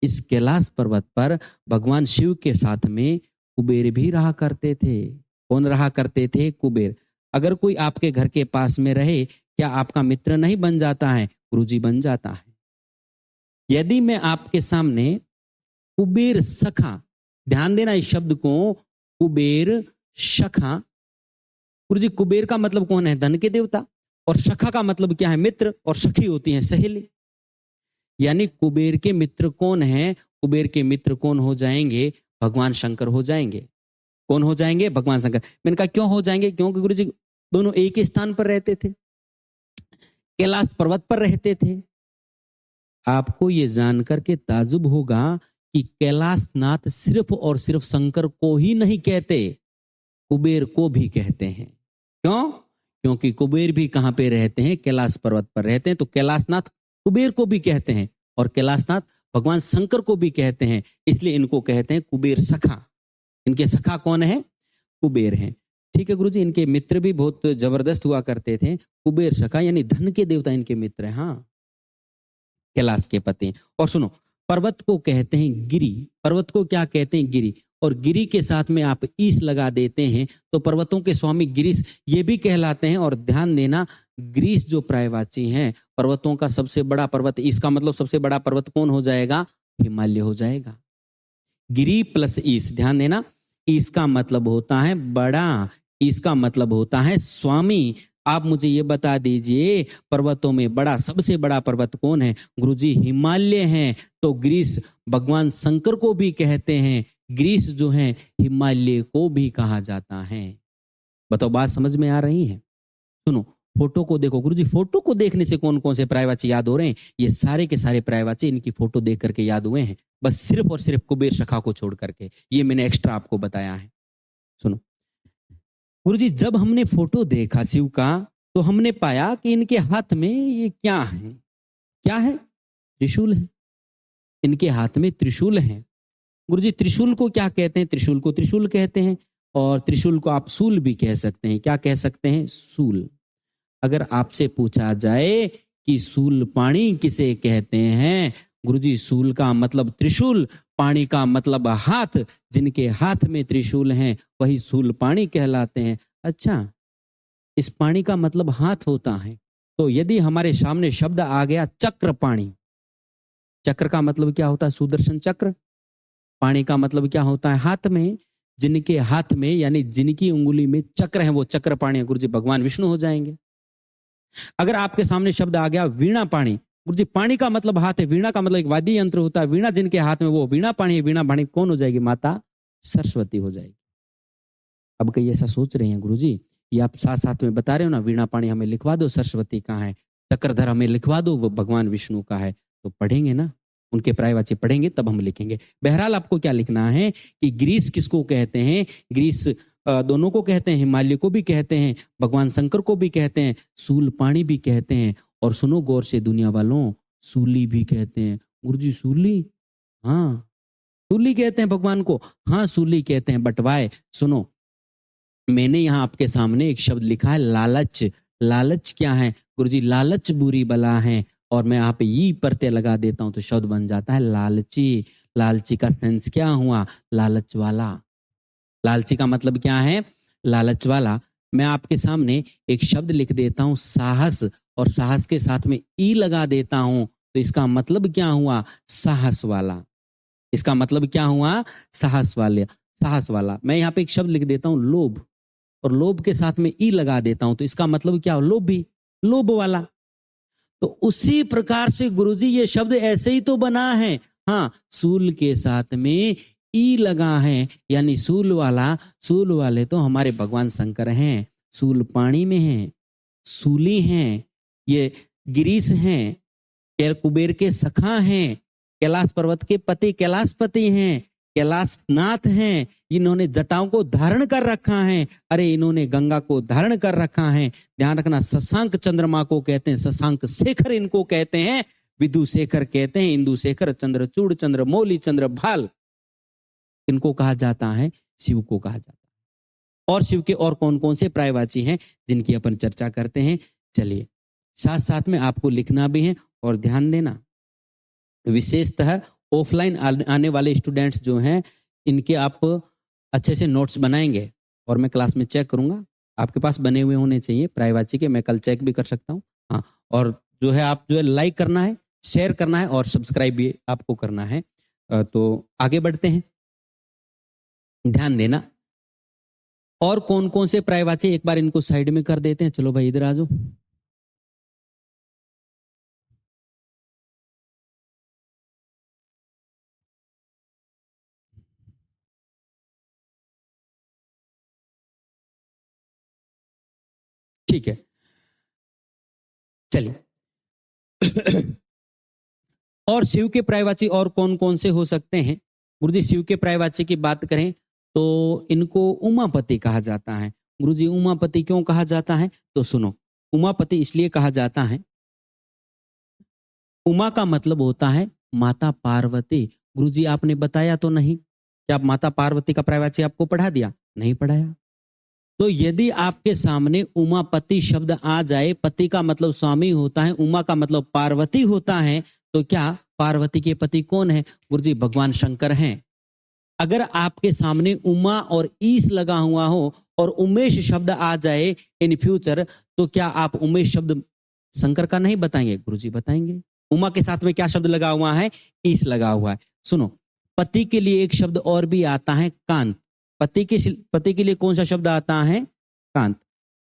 इस कैलाश पर्वत पर भगवान शिव के साथ में कुबेर भी रहा करते थे। कौन रहा करते थे? कुबेर। अगर कोई आपके घर के पास में रहे, क्या आपका मित्र नहीं बन जाता है? गुरुजी बन जाता है। यदि मैं आपके सामने कुबेर सखा, ध्यान देना इस शब्द को, कुबेर सखा। गुरुजी कुबेर का मतलब कौन है? धन के देवता। और सखा का मतलब क्या है? मित्र। और सखी होती है सहेली। यानी कुबेर के मित्र कौन है? कुबेर के मित्र कौन हो जाएंगे? भगवान शंकर हो जाएंगे। कौन हो जाएंगे? भगवान शंकर। मैंने कहा क्यों हो जाएंगे? क्योंकि गुरुजी दोनों एक ही स्थान पर रहते थे, कैलाश पर्वत पर रहते थे। आपको ये जानकर के ताजुब होगा कि कैलाशनाथ सिर्फ और सिर्फ शंकर को ही नहीं कहते, कुबेर को भी कहते हैं। क्यों? क्योंकि कुबेर भी कहाँ पे रहते हैं? कैलाश पर्वत पर रहते हैं। तो कैलाशनाथ कुबेर को भी कहते हैं और कैलाशनाथ भगवान शंकर को भी कहते हैं, इसलिए इनको कहते हैं कुबेर सखा। इनके सखा कौन है? कुबेर हैं। ठीक है गुरुजी, इनके मित्र भी बहुत जबरदस्त हुआ करते थे। कुबेर सखा यानी धन के देवता इनके मित्र हैं। हाँ, कैलाश के पति। और सुनो, पर्वत को कहते हैं गिरी। पर्वत को क्या कहते हैं? गिरी। और गिरी के साथ में आप ईश लगा देते हैं तो पर्वतों के स्वामी गिरीश ये भी कहलाते हैं। और ध्यान देना, ग्रीस जो पर्यायवाची हैं, पर्वतों का सबसे बड़ा पर्वत, इसका मतलब सबसे बड़ा पर्वत कौन हो जाएगा? हिमालय हो जाएगा। गिरी प्लस ईश, ध्यान देना, ईश का मतलब होता है बड़ा, ईश का मतलब होता है स्वामी। आप मुझे ये बता दीजिए, पर्वतों में बड़ा, सबसे बड़ा पर्वत कौन है? गुरुजी हिमालय है। तो ग्रीस भगवान शंकर को भी कहते हैं, ग्रीस जो है हिमालय को भी कहा जाता है। बताओ, बात समझ में आ रही है? सुनो, फोटो को देखो गुरुजी, फोटो को देखने से कौन कौन से पर्यायवाची याद हो रहे हैं? ये सारे के सारे पर्यायवाची इनकी फोटो देख करके याद हुए हैं, बस सिर्फ और सिर्फ कुबेर सखा को छोड़ करके। ये मैंने एक्स्ट्रा आपको बताया है। सुनो गुरुजी, जब हमने फोटो देखा शिव का, तो हमने पाया कि इनके हाथ में ये क्या है? क्या है? त्रिशूल है। इनके हाथ में त्रिशूल है। गुरुजी, त्रिशूल को क्या कहते हैं? त्रिशूल को त्रिशूल कहते हैं। और त्रिशूल को आप सूल भी कह सकते हैं। क्या कह सकते हैं? सूल। अगर आपसे पूछा जाए कि सूल पाणी किसे कहते हैं, गुरुजी सूल का मतलब त्रिशूल, पाणी का मतलब हाथ। जिनके हाथ में त्रिशूल हैं वही सूल पाणी कहलाते हैं। अच्छा, इस पाणी का मतलब हाथ होता है। तो यदि हमारे सामने शब्द आ गया चक्र पाणी, चक्र का मतलब क्या होता है? सुदर्शन चक्र। पाणी का मतलब क्या होता है? हाथ में। जिनके हाथ में यानी जिनकी उंगली में चक्र है वो चक्र पाणी, गुरुजी भगवान विष्णु हो जाएंगे। अगर आपके सामने शब्द आ गया वीणा पाणी, गुरुजी पाणी का मतलब हाथ है, वीणा का मतलब एक वाद्य यंत्र होता है। वीणा जिनके हाथ में वो वीणा पाणी है। वीणा पाणी कौन हो जाएगी? माता सरस्वती हो जाएगी। अब कई ऐसा सोच रहे हैं गुरुजी, ये आप साथ साथ में बता रहे हो ना, वीणा पाणी हमें लिखवा दो, सरस्वती कहाँ है? चक्रधर हमें लिखवा दो, वो भगवान विष्णु का है। तो पढ़ेंगे ना, उनके पर्यायवाची पढ़ेंगे तब हम लिखेंगे। बहरहाल आपको क्या लिखना है कि ग्रीस किसको कहते हैं? ग्रीस दोनों को कहते हैं, हिमालय को भी कहते हैं, भगवान शंकर को भी कहते हैं, सूल पाणी भी कहते हैं। और सुनो गौर से दुनिया वालों, सूली भी कहते हैं। गुरुजी सूली? हाँ, सूली कहते हैं भगवान को। हाँ, सूली कहते हैं। But why? सुनो, मैंने यहाँ आपके सामने एक शब्द लिखा है लालच। लालच क्या है? गुरुजी लालच बुरी बला है। और मैं यहाँ पे ये प्रत्यय लगा देता हूं तो शब्द बन जाता है लालची। लालची का सेंस क्या हुआ? लालच वाला। लालची का मतलब क्या है? लालच वाला। मैं आपके सामने एक शब्द लिख देता हूं साहस, और साहस के साथ में ई लगा देता हूं तो इसका मतलब क्या हुआ? साहस वाला। इसका मतलब क्या हुआ? साहस वाले, साहस वाला। मैं यहाँ पे एक शब्द लिख देता हूं लोभ, और लोभ के साथ में ई लगा देता हूं तो इसका मतलब क्या? लोभी, लोभ वाला। तो उसी प्रकार से गुरुजी ये शब्द ऐसे ही तो बना है। हाँ, सूल के साथ में ई लगा है यानी सूल वाला। सूल वाले तो हमारे भगवान शंकर हैं, सूल पाणी में हैं, सूली हैं, ये गिरीश हैं, कुबेर के सखा हैं, कैलाश पर्वत के पति कैलाशपति हैं, कैलाशनाथ हैं। इन्होंने जटाओं को धारण कर रखा है। अरे इन्होंने गंगा को धारण कर रखा है। ध्यान रखना, शशांक चंद्रमा को कहते हैं, शशांक शेखर इनको कहते हैं, विदु शेखर कहते हैं, इंदु शेखर, चंद्रचूड़, चंद्रमौली, चंद्रभाल इनको कहा जाता है, शिव को कहा जाता है। और शिव के और कौन कौन से पर्यायवाची हैं जिनकी अपन चर्चा करते हैं। चलिए, साथ साथ में आपको लिखना भी है। और ध्यान देना, विशेषतः ऑफलाइन आने वाले स्टूडेंट्स जो हैं, इनके आप अच्छे से नोट्स बनाएंगे और मैं क्लास में चेक करूंगा। आपके पास बने हुए होने चाहिए पर्यायवाची के, मैं कल चेक भी कर सकता हूँ। हाँ, और जो है आप जो है लाइक करना है, शेयर करना है और सब्सक्राइब भी आपको करना है। तो आगे बढ़ते हैं, ध्यान देना। और कौन कौन से पर्यायवाची, एक बार इनको साइड में कर देते हैं। चलो भाई इधर आ जाओ। ठीक है, चलिए। और शिव के पर्यायवाची और कौन कौन से हो सकते हैं? गुरुजी शिव के पर्यायवाची की बात करें तो इनको उमापति कहा जाता है। गुरुजी उमापति क्यों कहा जाता है? तो सुनो, उमापति इसलिए कहा जाता है, उमा का मतलब होता है माता पार्वती। गुरुजी आपने बताया तो नहीं, क्या आप माता पार्वती का पर्यायवाची आपको पढ़ा दिया? नहीं पढ़ाया। तो यदि आपके सामने उमापति शब्द आ जाए, पति का मतलब स्वामी होता है, उमा का मतलब पार्वती होता है, तो क्या पार्वती के पति कौन है? गुरुजी भगवान शंकर हैं। अगर आपके सामने उमा और ईस लगा हुआ हो और उमेश शब्द आ जाए इन फ्यूचर, तो क्या आप उमेश शब्द शंकर का नहीं बताएंगे? गुरुजी बताएंगे। उमा के साथ में क्या शब्द लगा हुआ है? ईस लगा हुआ है। सुनो, पति के लिए एक शब्द और भी आता है, कांत। पति के लिए कौन सा शब्द आता है? कांत।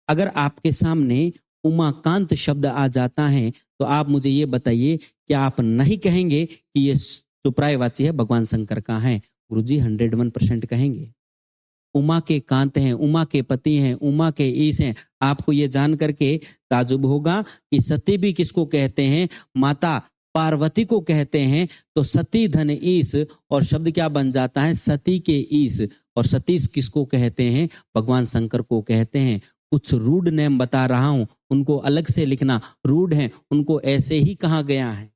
अगर आपके सामने उमाकांत शब्द आ जाता है, तो आप मुझे ये बताइए, क्या आप नहीं कहेंगे कि ये सुप्रायवाची है, भगवान शंकर का है? गुरुजी 101% कहेंगे। उमा के कांत हैं, उमा के पति हैं, उमा के ईश हैं। आपको ये जान करके ताजुब होगा कि सती भी किसको कहते हैं? माता पार्वती को कहते हैं। तो सती धन ईश, और शब्द क्या बन जाता है? सती के ईश। और सतीश किसको कहते हैं? भगवान शंकर को कहते हैं। कुछ रूड नेम बता रहा हूं, उनको अलग से लिखना, रूड है, उनको ऐसे ही कहा गया है।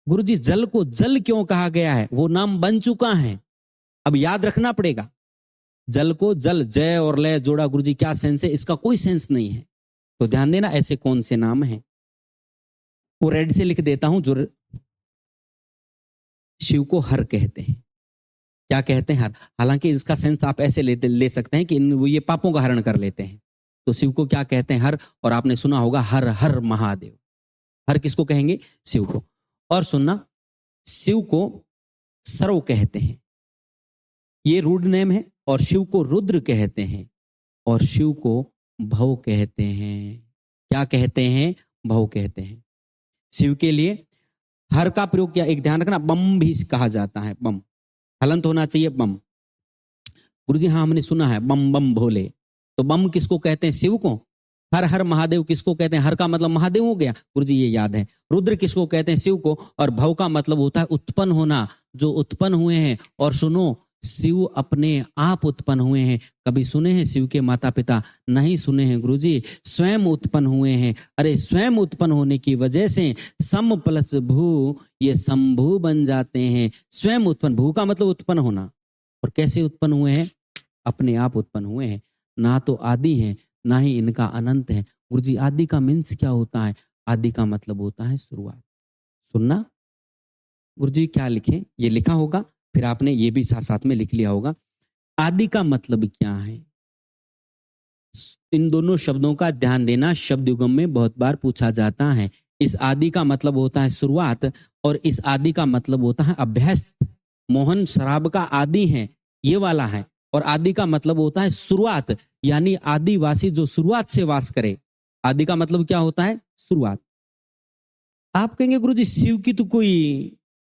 गुरुजी जल को जल क्यों कहा गया है? वो नाम बन चुका है, अब याद रखना पड़ेगा। जल को जल, जय और लय जोड़ा, गुरुजी क्या सेंस है? इसका कोई सेंस नहीं है। तो ध्यान देना, ऐसे कौन से नाम हैं, वो रेड से लिख देता हूं। जो शिव को हर कहते हैं। क्या कहते हैं? हर। हालांकि इसका सेंस आप ऐसे ले सकते हैं कि ये पापों का हरण कर लेते हैं। तो शिव को क्या कहते हैं? हर। और आपने सुना होगा हर हर महादेव। हर किसको कहेंगे? शिव को। और सुनना, शिव को सर्व कहते हैं, ये रूड नेम है। और शिव को रुद्र कहते हैं, और शिव को भव कहते हैं। क्या कहते हैं? भव कहते हैं। शिव के लिए हर का प्रयोग किया, एक ध्यान रखना, बम भी कहा जाता है। बम हलंत होना चाहिए, बम। गुरुजी हाँ, हमने सुना है बम बम भोले। तो बम किसको कहते हैं? शिव को। हर हर महादेव किसको कहते हैं? हर का मतलब महादेव हो गया, गुरुजी ये याद है। रुद्र किसको कहते हैं? शिव को। और भव का मतलब होता है उत्पन्न होना, जो उत्पन्न हुए हैं। और सुनो, शिव अपने आप उत्पन्न हुए हैं। कभी सुने हैं शिव के माता पिता? नहीं सुने हैं गुरुजी। स्वयं उत्पन्न हुए हैं। अरे स्वयं उत्पन्न होने की वजह से सम प्लस भू, ये शंभु बन जाते हैं। स्वयं उत्पन्न, भू का मतलब उत्पन्न होना। और कैसे उत्पन्न हुए हैं? अपने आप उत्पन्न हुए हैं। ना तो आदि है, ना ही इनका अनंत है। गुरुजी आदि का मीन्स क्या होता है? आदि का मतलब होता है शुरुआत। सुनना, गुरुजी क्या लिखे? ये लिखा होगा, फिर आपने ये भी साथ साथ में लिख लिया होगा। आदि का मतलब क्या है? इन दोनों शब्दों का ध्यान देना, शब्द युगम में बहुत बार पूछा जाता है। इस आदि का मतलब होता है शुरुआत, और इस आदि का मतलब होता है अभ्यस्त। मोहन शराब का आदि है, ये वाला है। और आदि का मतलब होता है शुरुआत, यानी आदिवासी जो शुरुआत से वास करे। आदि का मतलब क्या होता है? शुरुआत। आप कहेंगे गुरुजी शिव की तो कोई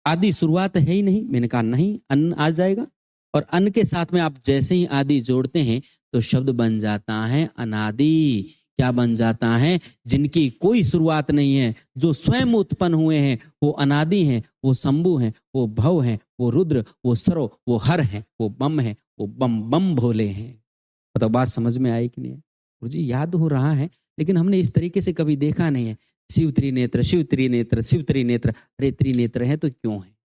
आदि शुरुआत है ही नहीं। मैंने कहा नहीं, अन्न आ जाएगा। और अन्न के साथ में आप जैसे ही आदि जोड़ते हैं, तो शब्द बन जाता है अनादि। क्या बन जाता है? जिनकी कोई शुरुआत नहीं है, जो स्वयं उत्पन्न हुए हैं, वो अनादि हैं, वो शंभु हैं, वो भव हैं, वो रुद्र, वो सरो, वो हर हैं, वो बम हैं, वो बम बम भोले हैं। मतलब बात समझ में आई कि नहीं? गुरुजी याद हो रहा है, लेकिन हमने इस तरीके से कभी देखा नहीं है। शिव त्रिनेत्र, शिव त्रिनेत्र, शिव त्रिनेत्र। अरे त्रिनेत्र है तो क्यों है?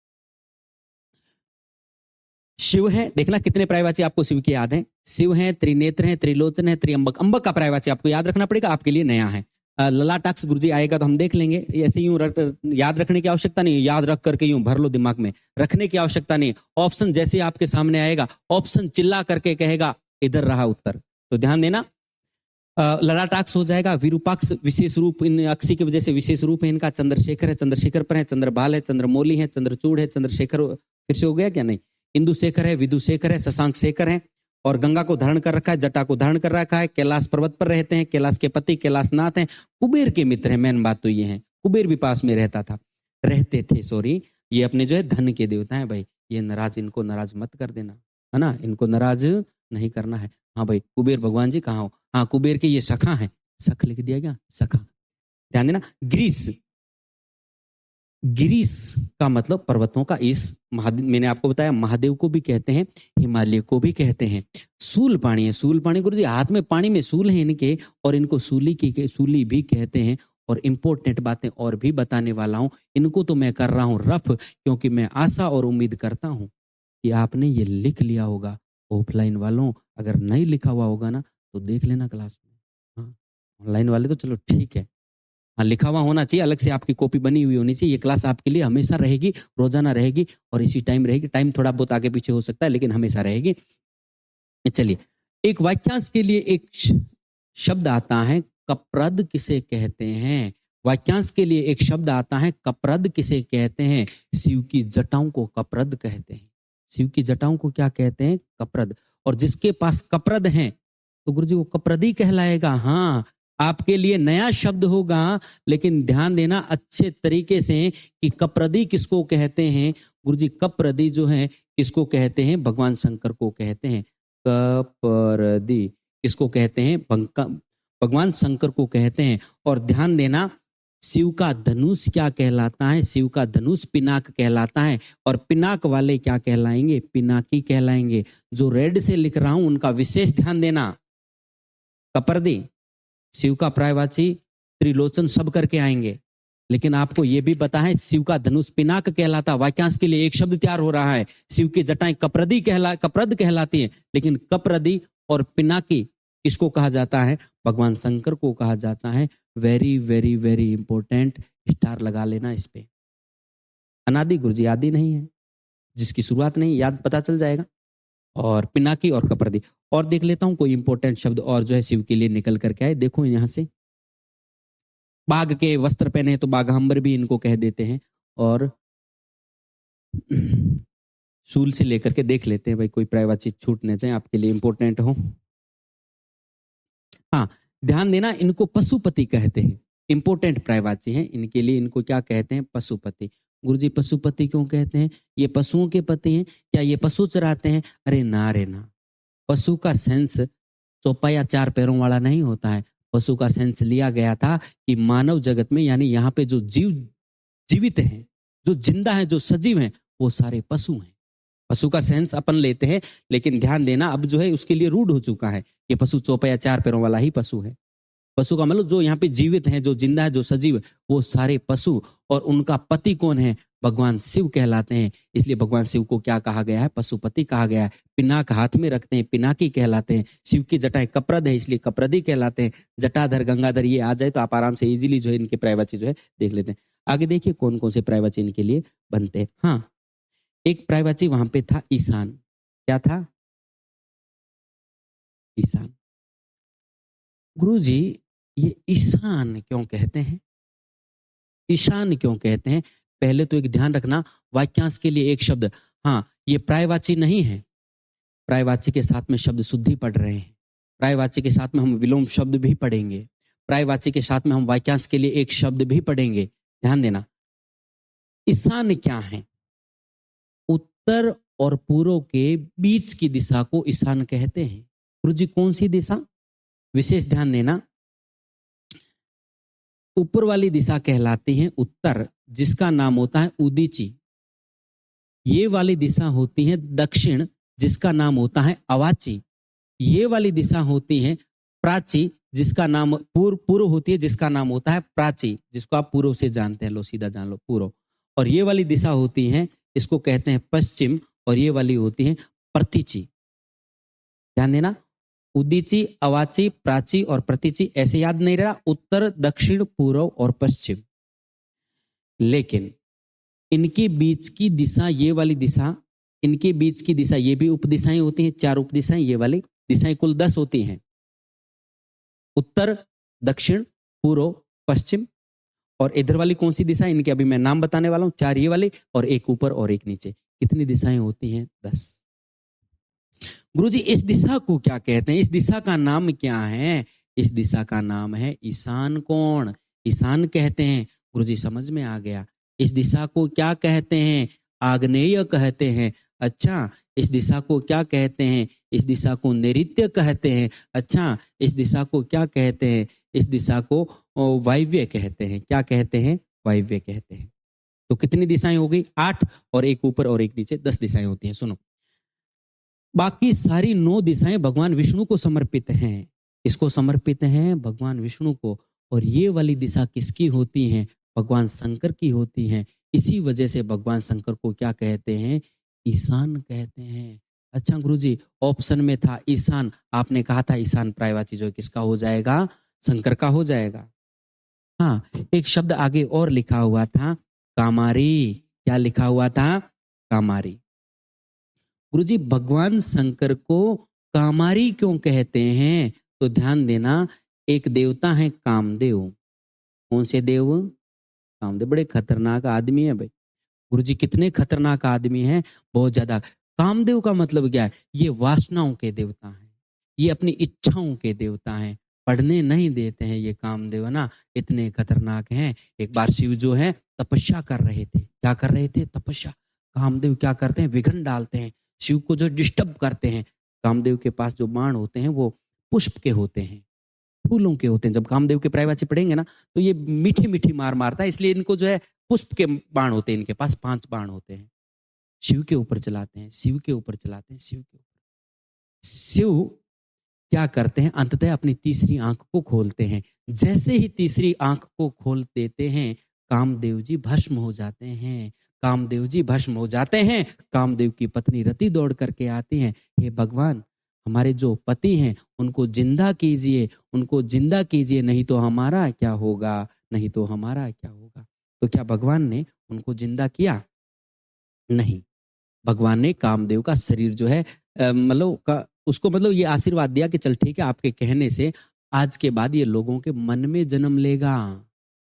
शिव है, देखना कितने पर्यायवाची आपको शिव के याद हैं। शिव है, त्रिनेत्र है, त्रिलोचन है, त्रिअंबक। अंबक का पर्यायवाची आपको याद रखना पड़ेगा, आपके लिए नया है। ललाटाक्ष गुरुजी आएगा तो हम देख लेंगे। ऐसे यूं याद रखने की आवश्यकता नहीं, याद रख करके यूं भर लो दिमाग में, रखने की आवश्यकता नहीं। ऑप्शन जैसे आपके सामने आएगा, ऑप्शन चिल्ला करके कहेगा इधर रहा उत्तर, तो ध्यान देना। ललाटाक्ष हो जाएगा। विरूपाक्ष विशेष रूप, इन अक्षी की वजह से विशेष रूप है इनका। चंद्रशेखर है, चंद्रशेखर पर है। चंद्रबाल है, चंद्रमौली है, चंद्रचूड़ है, चंद्रशेखर फिर से हो गया क्या? नहीं। इंदुशेखर है, विदुशेखर है, शशांक शेखर है। और गंगा को धारण कर रखा है, जटा को धारण कर रखा है। कैलाश पर्वत पर रहते हैं, कैलाश के पति कैलाशनाथ हैं। कुबेर के मित्र हैं, मेन बात तो ये है। कुबेर भी पास में रहता था, रहते थे, सॉरी। ये अपने जो है धन के देवता है भाई। ये नाराज, इनको नाराज मत कर देना, है ना, इनको नाराज नहीं करना है। हाँ भाई, कुबेर भगवान जी कहाँ हो? हाँ, कुबेर के ये सखा है। सख लिख दिया गया, सखा। ध्यान देना। ग्रीस, गिरीश का मतलब पर्वतों का ईश। महादेव, मैंने आपको बताया महादेव को भी कहते हैं, हिमालय को भी कहते हैं। सूल पानी है, सूल पानी गुरुजी हाथ में पानी में सूल है इनके, और इनको सूली भी कहते हैं। और इम्पोर्टेंट बातें और भी बताने वाला हूँ। इनको तो मैं कर रहा हूँ रफ, क्योंकि मैं आशा और उम्मीद करता हूँ कि आपने ये लिख लिया होगा। ऑफलाइन वालों अगर नहीं लिखा हुआ होगा ना तो देख लेना क्लास में। हाँ, ऑनलाइन वाले तो चलो ठीक है। हाँ, लिखा हुआ होना चाहिए, अलग से आपकी कॉपी बनी हुई होनी चाहिए। ये क्लास आपके लिए हमेशा रहेगी, रोजाना रहेगी और इसी टाइम रहेगी। टाइम थोड़ा बहुत आगे पीछे हो सकता है लेकिन हमेशा रहेगी। चलिए, एक वाक्यांश के लिए एक शब्द आता है, कप्रद किसे कहते हैं? वाक्यांश के लिए एक शब्द आता है, कप्रद किसे कहते हैं? शिव की जटाओं को कप्रद कहते हैं। शिव की जटाओं को क्या कहते हैं? कप्रद। और जिसके पास कप्रद है तो गुरुजी वो कप्रदी कहलाएगा। हाँ, आपके लिए नया शब्द होगा, लेकिन ध्यान देना अच्छे तरीके से कि कप्रदी किसको कहते हैं। गुरुजी कप्रदी जो है किसको कहते हैं? भगवान शंकर को कहते हैं। कप्रदी किसको कहते हैं? भगवान शंकर को कहते हैं। और ध्यान देना, शिव का धनुष क्या कहलाता है? शिव का धनुष पिनाक कहलाता है। और पिनाक वाले क्या कहलाएंगे? पिनाकी कहलाएंगे। जो रेड से लिख रहा हूं उनका विशेष ध्यान देना। कपर्दी, शिव का प्रायवाची, त्रिलोचन सब करके आएंगे, लेकिन आपको यह भी पता है शिव का धनुष पिनाक कहलाता। वाक्यांश के लिए एक शब्द तैयार हो रहा है। शिव की जटाएं कप्रद कहलाती हैं, लेकिन कप्रदी और पिनाकी किसको कहा जाता है? भगवान शंकर को कहा जाता है। Very very very important, star लगा लेना इस पे। अनादि गुरुजी आदि नहीं है, जिसकी शुरुआत नहीं, याद पता चल जाएगा। और पिनाकी और कप्रदी। और देख लेता हूं कोई इंपॉर्टेंट शब्द और जो है शिव के लिए निकल करके आए। देखो यहां से, बाघ के वस्त्र पहने हैं तो बाघांबर भी इनको कह देते हैं। और सूल से लेकर के देख लेते हैं भाई, कोई प्रायवाची छूट न जाए, आपके लिए इंपॉर्टेंट हो। हाँ, ध्यान देना, इनको पशुपति कहते हैं। इंपॉर्टेंट प्रायवाची हैं, इनके लिए इनको क्या कहते हैं? पशुपति। गुरुजी पशुपति क्यों कहते हैं? ये पशुओं के पति हैं? क्या ये पशु चराते हैं? अरे ना रे ना, पशु का सेंस चौपा या चार पैरों वाला नहीं होता है। पशु का सेंस लिया गया था कि मानव जगत में, यानी यहाँ पे जो जीवित हैं, जो जिंदा हैं, जो सजीव हैं, वो सारे पशु हैं। पशु का सेंस अपन लेते हैं, लेकिन ध्यान देना अब जो है उसके लिए रूढ़ हो चुका है कि पशु चौपा या चार पैरों वाला ही पशु है। पशु का मतलब जो यहाँ पे जीवित हैं, जो जिंदा है, जो सजीव है, वो सारे पशु। और उनका पति कौन है? भगवान शिव कहलाते हैं। इसलिए भगवान शिव को क्या कहा गया है? पशुपति कहा गया है। पिनाक हाथ में रखते हैं, पिनाकी कहलाते हैं। शिव की जटाएं कप्रद है, इसलिए कप्रदी कहलाते हैं। जटाधर गंगाधर ये आ जाए तो आप आराम से इजीली जो है इनके प्रायवाची जो है देख लेते हैं। आगे देखिए कौन कौन से प्रायवाची इनके लिए बनते हैं। हाँ, एक प्रायवाची वहां पे था ईशान। क्या था? ईशान। गुरुजी ये ईशान क्यों कहते हैं? ईशान क्यों कहते हैं? पहले तो एक ध्यान रखना, वाक्यांश के लिए एक शब्द। हाँ, ये प्रायवाची नहीं है। प्रायवाची के साथ में शब्द शुद्धि पढ़ रहे हैं। प्रायवाची के साथ में हम विलोम शब्द भी पढ़ेंगे। प्रायवाची के साथ में हम वाक्यांश के लिए एक शब्द भी पढ़ेंगे। ध्यान देना, ईशान क्या है? उत्तर और पूर्व के बीच की दिशा को ईशान कहते हैं। गुरुजी कौन सी दिशा? विशेष ध्यान देना, ऊपर वाली दिशा कहलाती है उत्तर, जिसका नाम होता है उदीची। ये वाली दिशा होती है दक्षिण, जिसका नाम होता है अवाची। ये वाली दिशा होती है प्राची, जिसका नाम पूर्व होती है, जिसका नाम होता है प्राची, जिसको आप पूर्व से जानते हैं। लो सीधा जान लो, पूर्व। और ये वाली दिशा होती है, इसको कहते हैं पश्चिम। और ये वाली होती है प्रतीची। ध्यान देना, उदीची, अवाची, प्राची और प्रतीची, ऐसे याद नहीं रहा। उत्तर, दक्षिण, पूर्व और पश्चिम। लेकिन इनके बीच की दिशा, ये वाली दिशा, इनके बीच की दिशा, ये भी उपदिशाएं होती हैं। 4 उपदिशाएं, ये वाली दिशाएं कुल 10 होती हैं। उत्तर, दक्षिण, पूर्व, पश्चिम। और इधर वाली कौन सी दिशा? इनके अभी मैं नाम बताने वाला हूं। 4 ये वाले और एक ऊपर और एक नीचे। कितनी दिशाएं होती हैं? 10। गुरुजी इस दिशा को क्या कहते हैं? इस दिशा का नाम क्या है? इस दिशा का नाम है ईशान कोण। ईशान कहते हैं। गुरुजी समझ में आ गया। इस दिशा को क्या कहते हैं? आग्नेय कहते हैं। अच्छा, इस दिशा को क्या कहते हैं? इस दिशा को नैऋत्य कहते हैं। अच्छा, इस दिशा को क्या कहते हैं? इस दिशा को वायव्य कहते हैं। क्या कहते हैं? वायव्य कहते हैं। तो कितनी दिशाएं हो गई? 8, और एक ऊपर और एक नीचे, 10 दिशाएं होती हैं। सुनो, बाकी सारी 9 दिशाएं भगवान विष्णु को समर्पित हैं। इसको समर्पित हैं भगवान विष्णु को। और ये वाली दिशा किसकी होती हैं? भगवान शंकर की होती हैं। इसी वजह से भगवान शंकर को क्या कहते हैं? ईशान कहते हैं। अच्छा गुरुजी, ऑप्शन में था ईशान, आपने कहा था ईशान प्रायवाची जो है किसका हो जाएगा? शंकर का हो जाएगा। हाँ, एक शब्द आगे और लिखा हुआ था, कामारी। क्या लिखा हुआ था? कामारी। गुरुजी, भगवान शंकर को कामारी क्यों कहते हैं? तो ध्यान देना, एक देवता है कामदेव। कौन से देव? कामदेव। बड़े खतरनाक आदमी है भाई। गुरुजी कितने खतरनाक आदमी हैं, बहुत ज्यादा। कामदेव का मतलब क्या है? ये वासनाओं के देवता हैं, ये अपनी इच्छाओं के देवता हैं। पढ़ने नहीं देते हैं ये कामदेव, है ना, इतने खतरनाक हैं। एक बार शिव जो है तपस्या कर रहे थे। क्या कर रहे थे? तपस्या। कामदेव क्या करते हैं? विघ्न डालते हैं, शिव को जो डिस्टर्ब करते हैं। कामदेव के पास जो बाण होते हैं वो पुष्प के होते हैं, फूलों के होते हैं। जब कामदेव के प्रायवाची पढ़ेंगे ना, तो ये मीठी मीठी मार मारता है, इसलिए इनको जो है पुष्प के बाण होते हैं। इनके पास 5 बाण होते हैं। शिव के ऊपर चलाते हैं, शिव के ऊपर चलाते हैं, शिव के ऊपर। शिव क्या करते हैं? अंततः अपनी तीसरी आंख को खोलते हैं। जैसे ही तीसरी आंख को खोल देते हैं, कामदेव जी भस्म हो जाते हैं। कामदेव जी भस्म हो जाते हैं। कामदेव की पत्नी रति दौड़ करके आती हैं, हे भगवान, हमारे जो पति हैं उनको जिंदा कीजिए, उनको जिंदा कीजिए, नहीं तो हमारा क्या होगा, नहीं तो हमारा क्या होगा। तो क्या भगवान ने उनको जिंदा किया? नहीं। भगवान ने कामदेव का शरीर जो है उसको ये आशीर्वाद दिया कि चल ठीक है, आपके कहने से आज के बाद ये लोगों के मन में जन्म लेगा।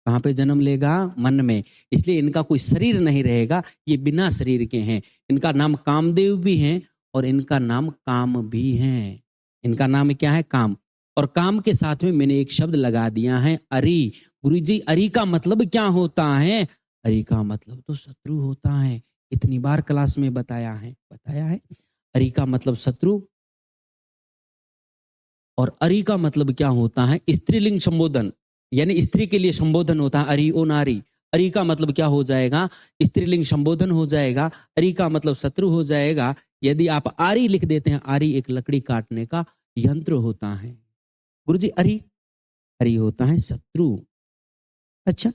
कहाँ पे जन्म लेगा? मन में। इसलिए इनका कोई शरीर नहीं रहेगा, ये बिना शरीर के हैं। इनका नाम कामदेव भी है और इनका नाम काम भी है। इनका नाम क्या है? काम। और काम के साथ में मैंने एक शब्द लगा दिया है, अरि। गुरुजी, अरि का मतलब क्या होता है? अरि का मतलब तो शत्रु होता है। इतनी बार क्लास में बताया है। अरि का मतलब शत्रु। और अरि का मतलब क्या होता है? स्त्रीलिंग संबोधन, यानी स्त्री के लिए संबोधन होता है, अरि ओ नारी। अरि का मतलब क्या हो जाएगा? स्त्रीलिंग संबोधन हो जाएगा। अरि का मतलब शत्रु हो जाएगा। यदि आप आरी लिख देते हैं, आरी एक लकड़ी काटने का यंत्र होता है। गुरुजी, अरि, अरि होता है शत्रु। अच्छा,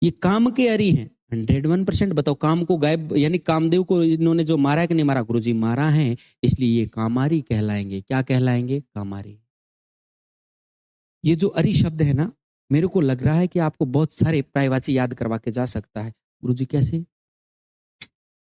ये काम के अरि हैं। 101%। बताओ, काम को गायब, यानी कामदेव को इन्होंने जो मारा है कि नहीं मारा? गुरुजी, मारा है, इसलिए ये कामारी कहलाएंगे। क्या कहलाएंगे? कामारी। ये जो अरि शब्द है ना, मेरे को लग रहा है कि आपको बहुत सारे प्रायवाची याद करवा के जा सकता है। गुरुजी कैसे?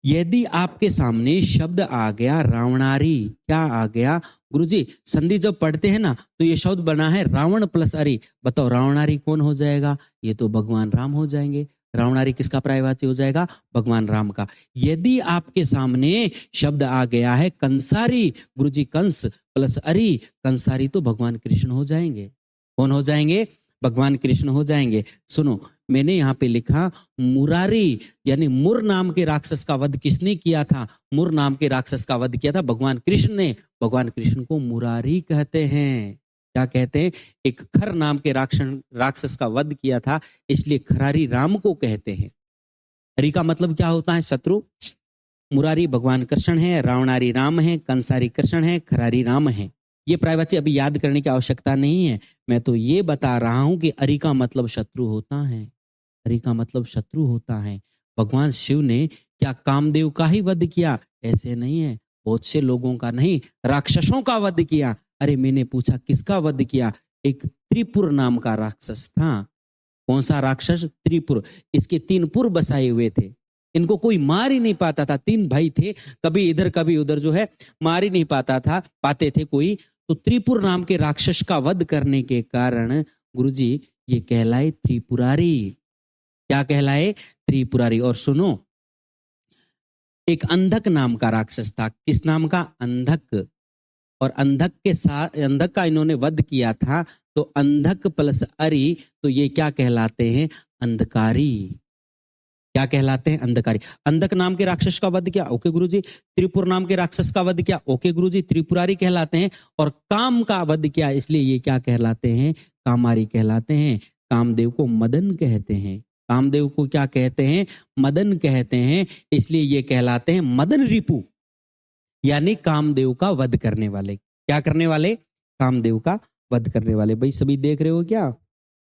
यदि आपके सामने शब्द आ गया रावणारी, क्या आ गया? गुरुजी, संधि जब पढ़ते हैं ना, तो ये शब्द बना है रावण प्लस अरि। बताओ, रावणारी कौन हो जाएगा? ये तो भगवान राम हो जाएंगे। रावणारी किसका प्रायवाची हो जाएगा? भगवान राम का। यदि आपके सामने शब्द आ गया है कंसारी, गुरुजी, कंस प्लस अरि, कंसारी, तो भगवान कृष्ण हो जाएंगे। कौन हो जाएंगे? भगवान कृष्ण हो जाएंगे। सुनो, मैंने यहाँ पे लिखा मुरारी, यानी मुर नाम के राक्षस का वध किसने किया था? मुर नाम के राक्षस का वध किया था भगवान कृष्ण ने। भगवान कृष्ण को मुरारी कहते हैं। क्या कहते हैं? एक खर नाम के राक्षस का वध किया था, इसलिए खरारी राम को कहते हैं। हरि का मतलब क्या होता है? शत्रु। मुरारी भगवान कृष्ण है, रावणारी राम है, कंसारी कृष्ण है, खरारी राम है। ये प्रायवाची अभी याद करने की आवश्यकता नहीं है। मैं तो ये बता रहा हूं कि अरि का मतलब शत्रु होता है। अरि का मतलब शत्रु होता है। भगवान शिव ने क्या कामदेव का ही वध किया? ऐसे नहीं है, बहुत से लोगों का नहीं, राक्षसों का वध किया। अरे मैंने पूछा किसका वध किया? एक त्रिपुर नाम का राक्षस था। कौन सा राक्षस? त्रिपुर। इसके 3 पुर बसाए हुए थे, इनको कोई मार ही नहीं पाता था। 3 भाई थे, कभी इधर कभी उधर जो है मार ही नहीं पाते थे कोई। तो त्रिपुर नाम के राक्षस का वध करने के कारण गुरुजी ये कहलाए त्रिपुरारी। क्या कहलाए? त्रिपुरारी। और सुनो, एक अंधक नाम का राक्षस था। किस नाम का? अंधक। और अंधक के साथ, अंधक का इन्होंने वध किया था, तो अंधक प्लस अरि, तो ये क्या कहलाते हैं? अंधकारी। क्या कहलाते हैं? अंधकारी। अंधक नाम के राक्षस का वध किया, ओके गुरुजी। त्रिपुर नाम के राक्षस का वध किया, ओके गुरुजी, त्रिपुरारी कहलाते हैं। और काम का वध किया, इसलिए ये क्या कहलाते हैं? कामारी कहलाते हैं। कामदेव को मदन कहते हैं। कामदेव को क्या कहते हैं? मदन कहते हैं, इसलिए ये कहलाते हैं मदन रिपु। यानी कामदेव का वध करने वाले। क्या करने वाले? कामदेव का वध करने वाले। भाई सभी देख रहे हो क्या?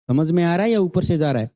समझ में आ रहा है या ऊपर से जा रहा है?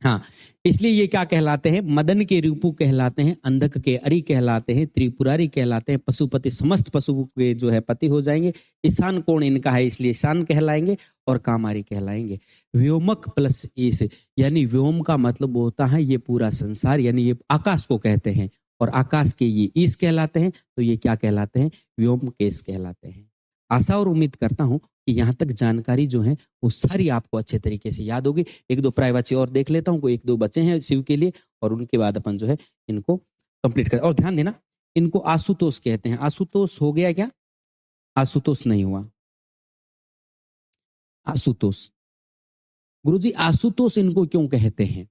हाँ, इसलिए ये क्या कहलाते हैं? मदन के रूपू कहलाते हैं, अंधक के अरि कहलाते हैं, त्रिपुरारी कहलाते हैं, पशुपति समस्त पशु के जो है पति हो जाएंगे। ईशान कोण इनका है इसलिए ईशान कहलाएंगे और कामारी कहलाएंगे। व्योमक प्लस ईश, यानी व्योम का मतलब होता है ये पूरा संसार, यानी ये आकाश को कहते हैं, और आकाश के ये ईश कहलाते हैं, तो ये क्या कहलाते हैं? व्योमकेश कहलाते हैं। आशा और उम्मीद करता हूं कि यहाँ तक जानकारी जो है वो सारी आपको अच्छे तरीके से याद होगी। एक दो प्रायवाची और देख लेता हूँ, कोई एक दो बचे हैं शिव के लिए, और उनके बाद अपन जो है इनको कंप्लीट कर। और ध्यान देना, इनको आशुतोष कहते हैं। आशुतोष हो गया क्या? आशुतोष नहीं हुआ, आशुतोष। गुरुजी आशुतोष इनको क्यों कहते हैं?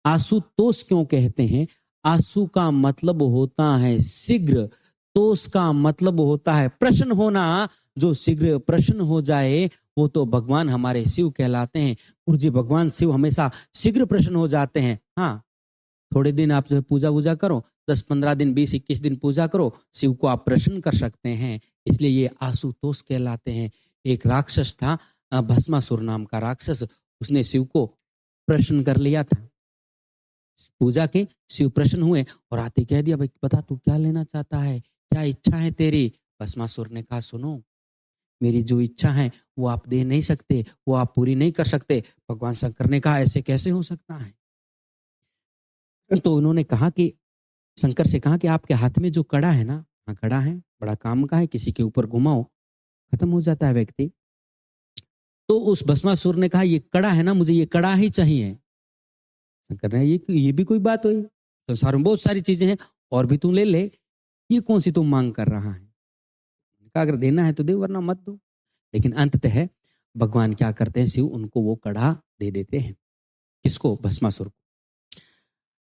आशुतोष क्यों कहते हैं? आशु का मतलब होता है शीघ्र, तोष का मतलब होता है प्रसन्न होना। जो शीघ्र प्रसन्न हो जाए वो तो भगवान हमारे शिव कहलाते हैं। गुरुजी भगवान शिव हमेशा शीघ्र प्रसन्न हो जाते हैं। हाँ, थोड़े दिन आप जो है पूजा वूजा करो, 10-15 दिन, 20-21 दिन पूजा करो, शिव को आप प्रसन्न कर सकते हैं। इसलिए ये आशुतोष कहलाते हैं। एक राक्षस था, भस्मासुर नाम का राक्षस, उसने शिव को प्रसन्न कर लिया था। पूजा के शिव प्रसन्न हुए और आते कह दिया, भाई बता तू क्या लेना चाहता है, क्या इच्छा है तेरी? भस्मासुर ने कहा, सुनो, मेरी जो इच्छा है वो आप दे नहीं सकते, वो आप पूरी नहीं कर सकते। भगवान शंकर ने कहा, ऐसे कैसे हो सकता है? तो उन्होंने कहा कि, शंकर से कहा कि आपके हाथ में जो कड़ा है ना, हाँ कड़ा है, बड़ा काम का है, किसी के ऊपर घुमाओ खत्म हो जाता है व्यक्ति। तो उस भस्मासुर ने कहा, ये कड़ा है ना, मुझे ये कड़ा ही चाहिए। शंकर ने, ये भी कोई बात हुई? संसार में बहुत सारी चीजें हैं और भी तू ले ले, ये कौन सी तुम मांग कर रहा है? कहा, अगर देना है तो दे, वरना मत दो। लेकिन अंततः भगवान क्या करते हैं, शिव उनको वो कड़ा दे देते हैं। किसको? भस्मासुर को।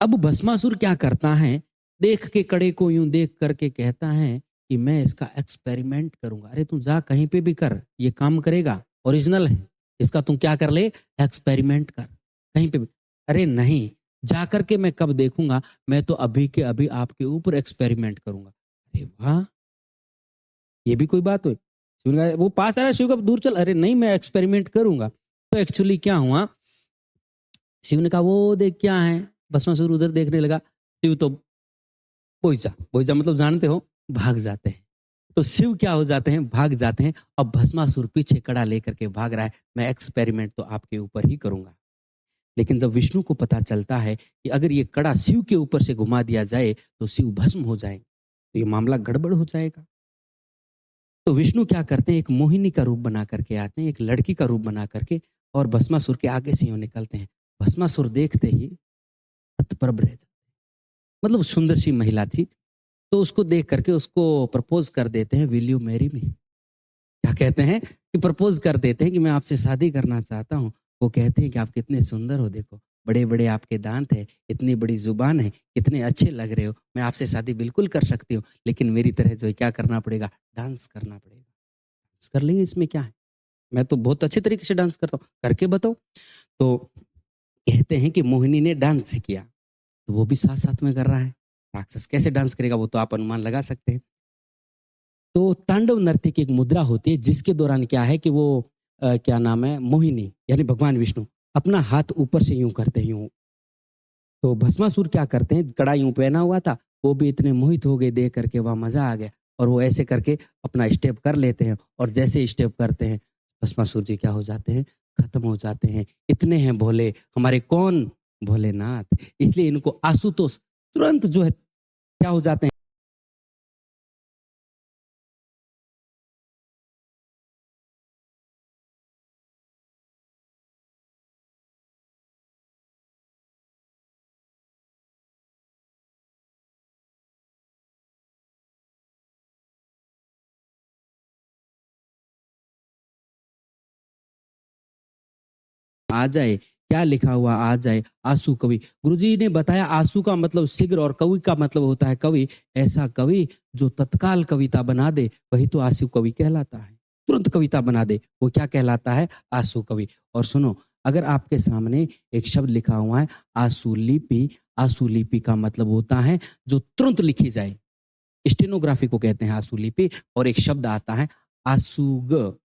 अब भस्मासुर क्या करता है, देख के कड़े को यूं देख करके कहता है कि मैं इसका एक्सपेरिमेंट करूंगा। अरे तू जा कहीं पे भी कर, ये काम करेगा, ओरिजिनल है, इसका तू क्या कर ले, एक्सपेरिमेंट कर कहीं पे भी। अरे नहीं, जा करके मैं कब देखूंगा, मैं तो अभी के अभी आपके ऊपर एक्सपेरिमेंट करूंगा। अरे वाह, ये भी कोई बात हुई? शिव ने कहा, वो पास आ रहा है, शिव का दूर चल। अरे नहीं, मैं एक्सपेरिमेंट करूंगा। तो एक्चुअली क्या हुआ, शिव ने कहा, वो देख क्या है। भस्मासुर उधर देखने लगा, शिव तो बोईजा, बोईजा मतलब जानते हो, भाग जाते हैं। तो शिव क्या हो जाते हैं, भाग जाते हैं। अब भस्मासुर पीछे कड़ा लेकर के भाग रहा है, मैं एक्सपेरिमेंट तो आपके ऊपर ही करूंगा। लेकिन जब विष्णु को पता चलता है कि अगर ये कड़ा शिव के ऊपर से घुमा दिया जाए तो शिव भस्म हो जाए, तो ये मामला गड़बड़ हो जाएगा। तो विष्णु क्या करते हैं, एक मोहिनी का रूप बना करके आते हैं, एक लड़की का रूप बना करके, और भस्मासुर के आगे से यूं निकलते हैं। भस्मासुर देखते ही हतप्रभ रह जाते, मतलब सुंदर सी महिला थी। तो उसको देख करके उसको प्रपोज कर देते हैं, विल यू मैरी मी। क्या कहते हैं कि प्रपोज कर देते हैं कि मैं आपसे शादी करना चाहता हूँ। वो कहते हैं कि आप कितने सुंदर हो, देखो बड़े बड़े आपके दांत है, इतनी बड़ी जुबान है, कितने अच्छे लग रहे हो, मैं आपसे शादी बिल्कुल कर सकती हूँ, लेकिन मेरी तरह जो है क्या करना पड़ेगा, डांस करना पड़ेगा। डांस कर लेंगे, इसमें क्या है, मैं तो बहुत अच्छे तरीके से डांस करता हूँ, करके बताओ। तो कहते हैं कि मोहिनी ने डांस किया, तो वो भी साथ साथ में कर रहा है। राक्षस कैसे डांस करेगा वो तो आप अनुमान लगा सकते हैं। तो तांडव नृत्य की एक मुद्रा होती है जिसके दौरान क्या है कि वो क्या नाम है, मोहिनी यानी भगवान विष्णु अपना हाथ ऊपर से यूं करते हैं, यूं। तो भस्मासुर क्या करते हैं, कड़ा यूं पहना हुआ था, वो भी इतने मोहित हो गए देख करके, वह मजा आ गया, और वो ऐसे करके अपना स्टेप कर लेते हैं, और जैसे स्टेप करते हैं भस्मासुर जी क्या हो जाते हैं, खत्म हो जाते हैं। इतने हैं भोले हमारे कौन, भोलेनाथ। इसलिए इनको आशुतोष तुरंत जो है क्या हो जाते हैं, आ जाए, क्या लिखा हुआ आ जाए, आंसू कवि। गुरुजी ने बताया आंसू का मतलब शीघ्र और कवि का मतलब होता है कवि। ऐसा कवि जो तत्काल कविता बना दे वही तो आंसू कवि कहलाता है। तुरंत कविता बना दे वो क्या कहलाता है, आंसू कवि। और सुनो, अगर आपके सामने एक शब्द लिखा हुआ है आंसू लिपि, आंसू लिपि का मतलब होता है जो तुरंत लिखी जाए। स्टेनोग्राफी को कहते हैं आसु लिपि। और एक शब्द आता है आसुग।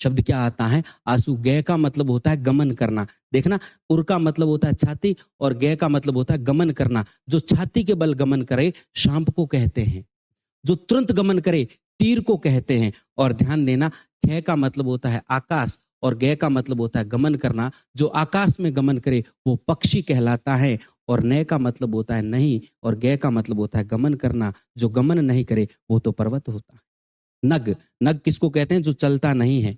शब्द क्या आता है? आसु। गय का मतलब होता है गमन करना। देखना, उर का मतलब होता है छाती और गय का मतलब होता है गमन करना। जो छाती के बल गमन करे शांप को कहते हैं, जो तुरंत गमन करे तीर को कहते हैं। और ध्यान देना, ख का मतलब होता है आकाश और गय का मतलब होता है गमन करना। जो आकाश में गमन करे वो पक्षी कहलाता है। और नय का मतलब होता है नहीं और गय का मतलब होता है गमन करना। जो गमन नहीं करे वो तो पर्वत होता है। नग, नग किसको कहते हैं? जो चलता नहीं है,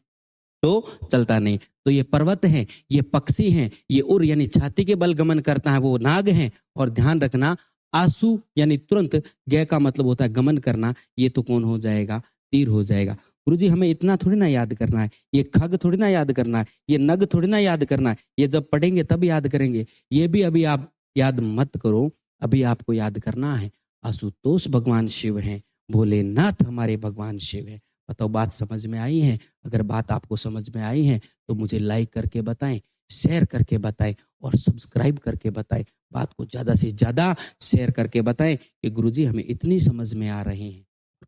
तो चलता नहीं। तो ये पर्वत है, ये पक्षी हैं, ये उर यानी छाती के बल गमन करता है वो नाग है। और ध्यान रखना, आंसू यानी तुरंत, गय का मतलब होता है गमन करना। ये तो कौन हो जाएगा? तीर हो जाएगा। गुरुजी हमें इतना थोड़ी ना याद करना है, ये खग थोड़ी ना याद करना है, ये नग थोड़ी ना याद करना है। ये जब पढ़ेंगे तब याद करेंगे। ये भी अभी आप याद मत करो, अभी आपको याद करना है। आशुतोष भगवान शिव हैं, भोलेनाथ हमारे भगवान शिव हैं। बताओ बात समझ में आई है? अगर बात आपको समझ में आई है तो मुझे लाइक करके बताएं, शेयर करके बताएं और सब्सक्राइब करके बताएं। बात को ज्यादा से ज्यादा शेयर करके बताएं कि गुरुजी हमें इतनी समझ में आ रहे हैं।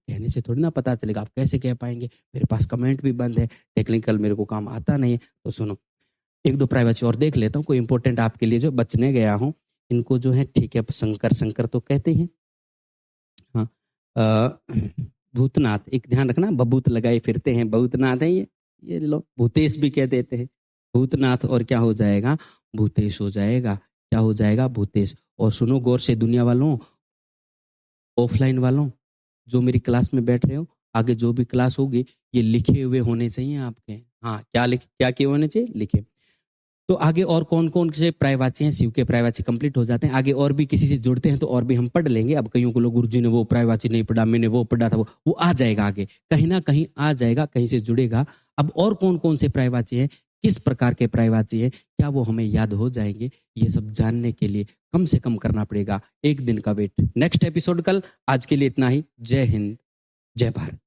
कहने से थोड़ी ना पता चलेगा, आप कैसे कह पाएंगे? मेरे पास कमेंट भी बंद है, टेक्निकल मेरे को काम आता नहीं है। तो सुनो, एक दो प्राइवेसी और देख लेता हूँ, कोई इंपॉर्टेंट आपके लिए जो बचने गया हूँ। इनको जो है ठीक है, शंकर शंकर तो कहते हैं। हाँ, भूतनाथ, एक ध्यान रखना, बबूत लगाए फिरते हैं, भूतनाथ है ये लो, भूतेश भी कह देते हैं। भूतनाथ और क्या हो जाएगा? भूतेश हो जाएगा। क्या हो जाएगा? भूतेश। और सुनो गौर से दुनिया वालों, ऑफलाइन वालों, जो मेरी क्लास में बैठ रहे हो, आगे जो भी क्लास होगी ये लिखे हुए होने चाहिए आपके। हाँ, क्या किए होने चाहिए? लिखे। तो आगे और कौन कौन से प्रायवाची हैं? शिव के प्रायवाची कंप्लीट हो जाते हैं। आगे और भी किसी से जुड़ते हैं तो और भी हम पढ़ लेंगे। अब कईयों को लोग, गुरुजी ने वो प्रायवाची नहीं पढ़ा, मैंने वो पढ़ा था, वो आ जाएगा आगे, कहीं ना कहीं आ जाएगा, कहीं से जुड़ेगा। अब और कौन कौन से प्रायवाची हैं, किस प्रकार के प्रायवाची हैं, क्या वो हमें याद हो जाएंगे? ये सब जानने के लिए कम से कम करना पड़ेगा एक दिन का वेट। नेक्स्ट एपिसोड कल। आज के लिए इतना ही। जय हिंद, जय भारत।